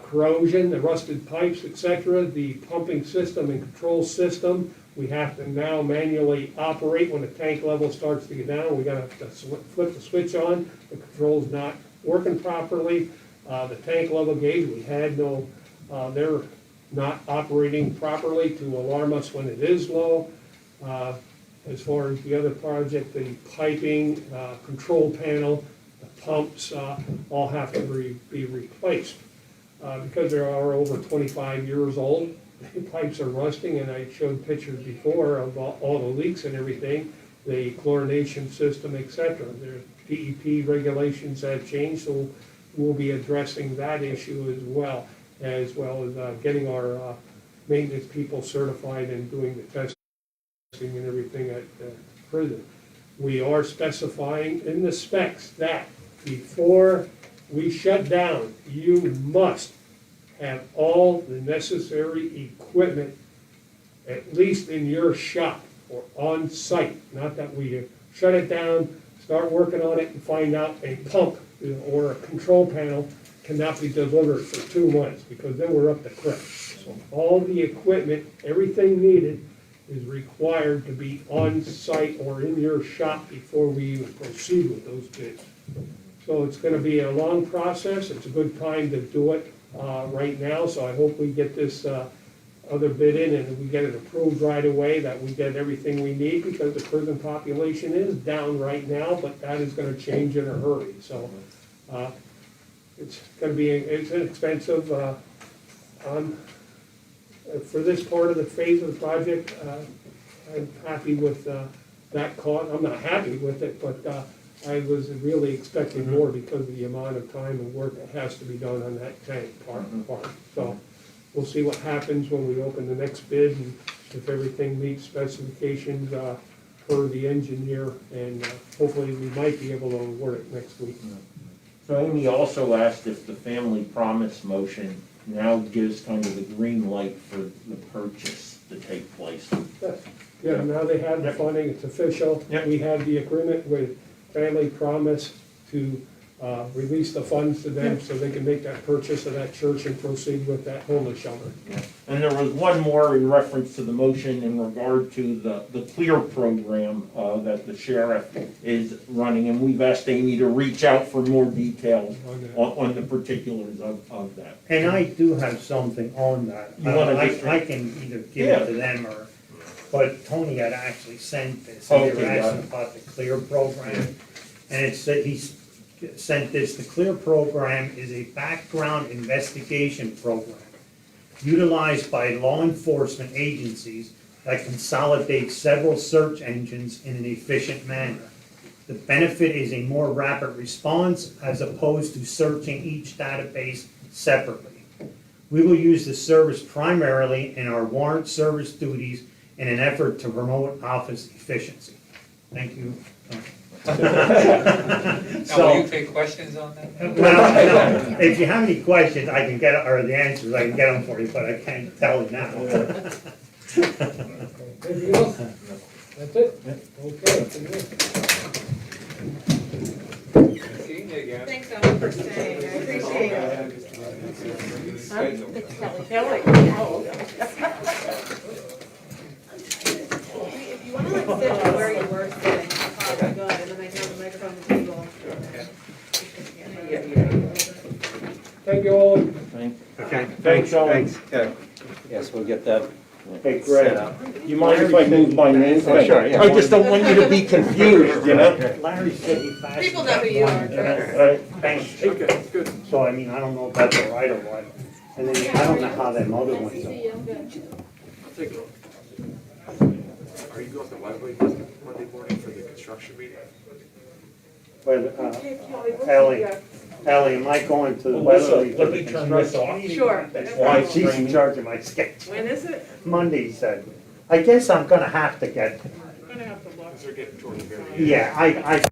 [SPEAKER 1] corrosion, the rusted pipes, etc., the pumping system and control system. We have to now manually operate when the tank level starts to get down. We gotta flip the switch on. The control's not working properly. The tank level gauge, we had no, they're not operating properly to alarm us when it is low. As far as the other project, the piping, control panel, the pumps, all have to be replaced. Because they are over 25 years old, the pipes are rusting, and I showed pictures before of all the leaks and everything, the chlorination system, et cetera. Their DEP regulations have changed, so we'll be addressing that issue as well as getting our maintenance people certified and doing the testing and everything at the prison. We are specifying in the specs that before we shut down, you must have all the necessary equipment, at least in your shop or on site. Not that we shut it down, start working on it and find out a pump or a control panel cannot be delivered for 2 months, because then we're up to crap. So all the equipment, everything needed is required to be on site or in your shop before we even proceed with those bids. So it's gonna be a long process. It's a good time to do it right now, so I hope we get this other bid in and we get it approved right away, that we get everything we need, because the prison population is down right now, but that is gonna change in a hurry, so. It's gonna be, it's inexpensive. For this part of the phase of the project, I'm happy with that cost. I'm not happy with it, but I was really expecting more because of the amount of time and work that has to be done on that tank part. So we'll see what happens when we open the next bid, and if everything meets specifications per the engineer, and hopefully we might be able to award it next week.
[SPEAKER 4] So Amy also asked if the family promise motion now gives kind of the green light for the purchase to take place.
[SPEAKER 1] Yeah, now they have the funding, it's official.
[SPEAKER 4] Yep.
[SPEAKER 1] We have the agreement with Family Promise to release the funds to them so they can make that purchase of that church and proceed with that homeless shelter.
[SPEAKER 4] And there was one more in reference to the motion in regard to the CLEAR program that the sheriff is running, and we've asked Amy to reach out for more details on the particulars of that.
[SPEAKER 6] And I do have something on that.
[SPEAKER 4] You wanna just-
[SPEAKER 6] I can either give it to them or, but Tony had actually sent this, and they were
[SPEAKER 4] Okay, got
[SPEAKER 6] asking
[SPEAKER 4] it.
[SPEAKER 6] about the CLEAR program. And it said, he's sent this, the CLEAR program is a background investigation program utilized by law enforcement agencies that consolidates several search engines in an efficient manner. The benefit is a more rapid response as opposed to searching each database separately. We will use the service primarily in our warrant service duties in an effort to promote office efficiency. Thank you.
[SPEAKER 5] Now, will you
[SPEAKER 6] So,
[SPEAKER 5] take questions on that?
[SPEAKER 6] well, if you have any questions, I can get, or the answers, I can get them for you, but I can't tell you now.
[SPEAKER 1] Anything else? That's it? Okay.
[SPEAKER 5] Seeing you again.
[SPEAKER 7] Thanks, Ellen, for staying, I appreciate it.
[SPEAKER 3] Kelly, oh,
[SPEAKER 7] If you wanna like sit where you were sitting, that's probably good, and then I can have the microphone on the table.
[SPEAKER 1] Thank you all.
[SPEAKER 2] Okay,
[SPEAKER 4] Thanks, Alan.
[SPEAKER 2] Yeah. Yes, we'll get that
[SPEAKER 4] Hey,
[SPEAKER 2] set
[SPEAKER 4] Greg,
[SPEAKER 2] up.
[SPEAKER 4] you mind if I move my name?
[SPEAKER 2] Oh, sure, yeah.
[SPEAKER 4] I just don't want you to be confused, you know?
[SPEAKER 6] Larry said he faxed.
[SPEAKER 7] People know who you are, Chris.
[SPEAKER 4] All right.
[SPEAKER 6] Thanks.
[SPEAKER 5] Okay, good.
[SPEAKER 6] So, I mean, I don't know if that's all right or what. And then I don't know how them other ones are.
[SPEAKER 10] I'll take a look. Are you going to the library Monday morning for the construction meeting?
[SPEAKER 6] But, Ellie, am I going to the
[SPEAKER 4] Melissa,
[SPEAKER 6] Weatherly for
[SPEAKER 4] let
[SPEAKER 6] the
[SPEAKER 4] me turn this
[SPEAKER 6] construction
[SPEAKER 4] off.
[SPEAKER 6] meeting?
[SPEAKER 3] sure.
[SPEAKER 4] Live
[SPEAKER 6] She's in
[SPEAKER 4] streaming.
[SPEAKER 6] charge of my sketch.
[SPEAKER 3] When is it?
[SPEAKER 6] Monday, he said. I guess I'm gonna have to get,
[SPEAKER 3] I'm gonna have to look.
[SPEAKER 10] Because they're getting toward the very end.
[SPEAKER 6] yeah, I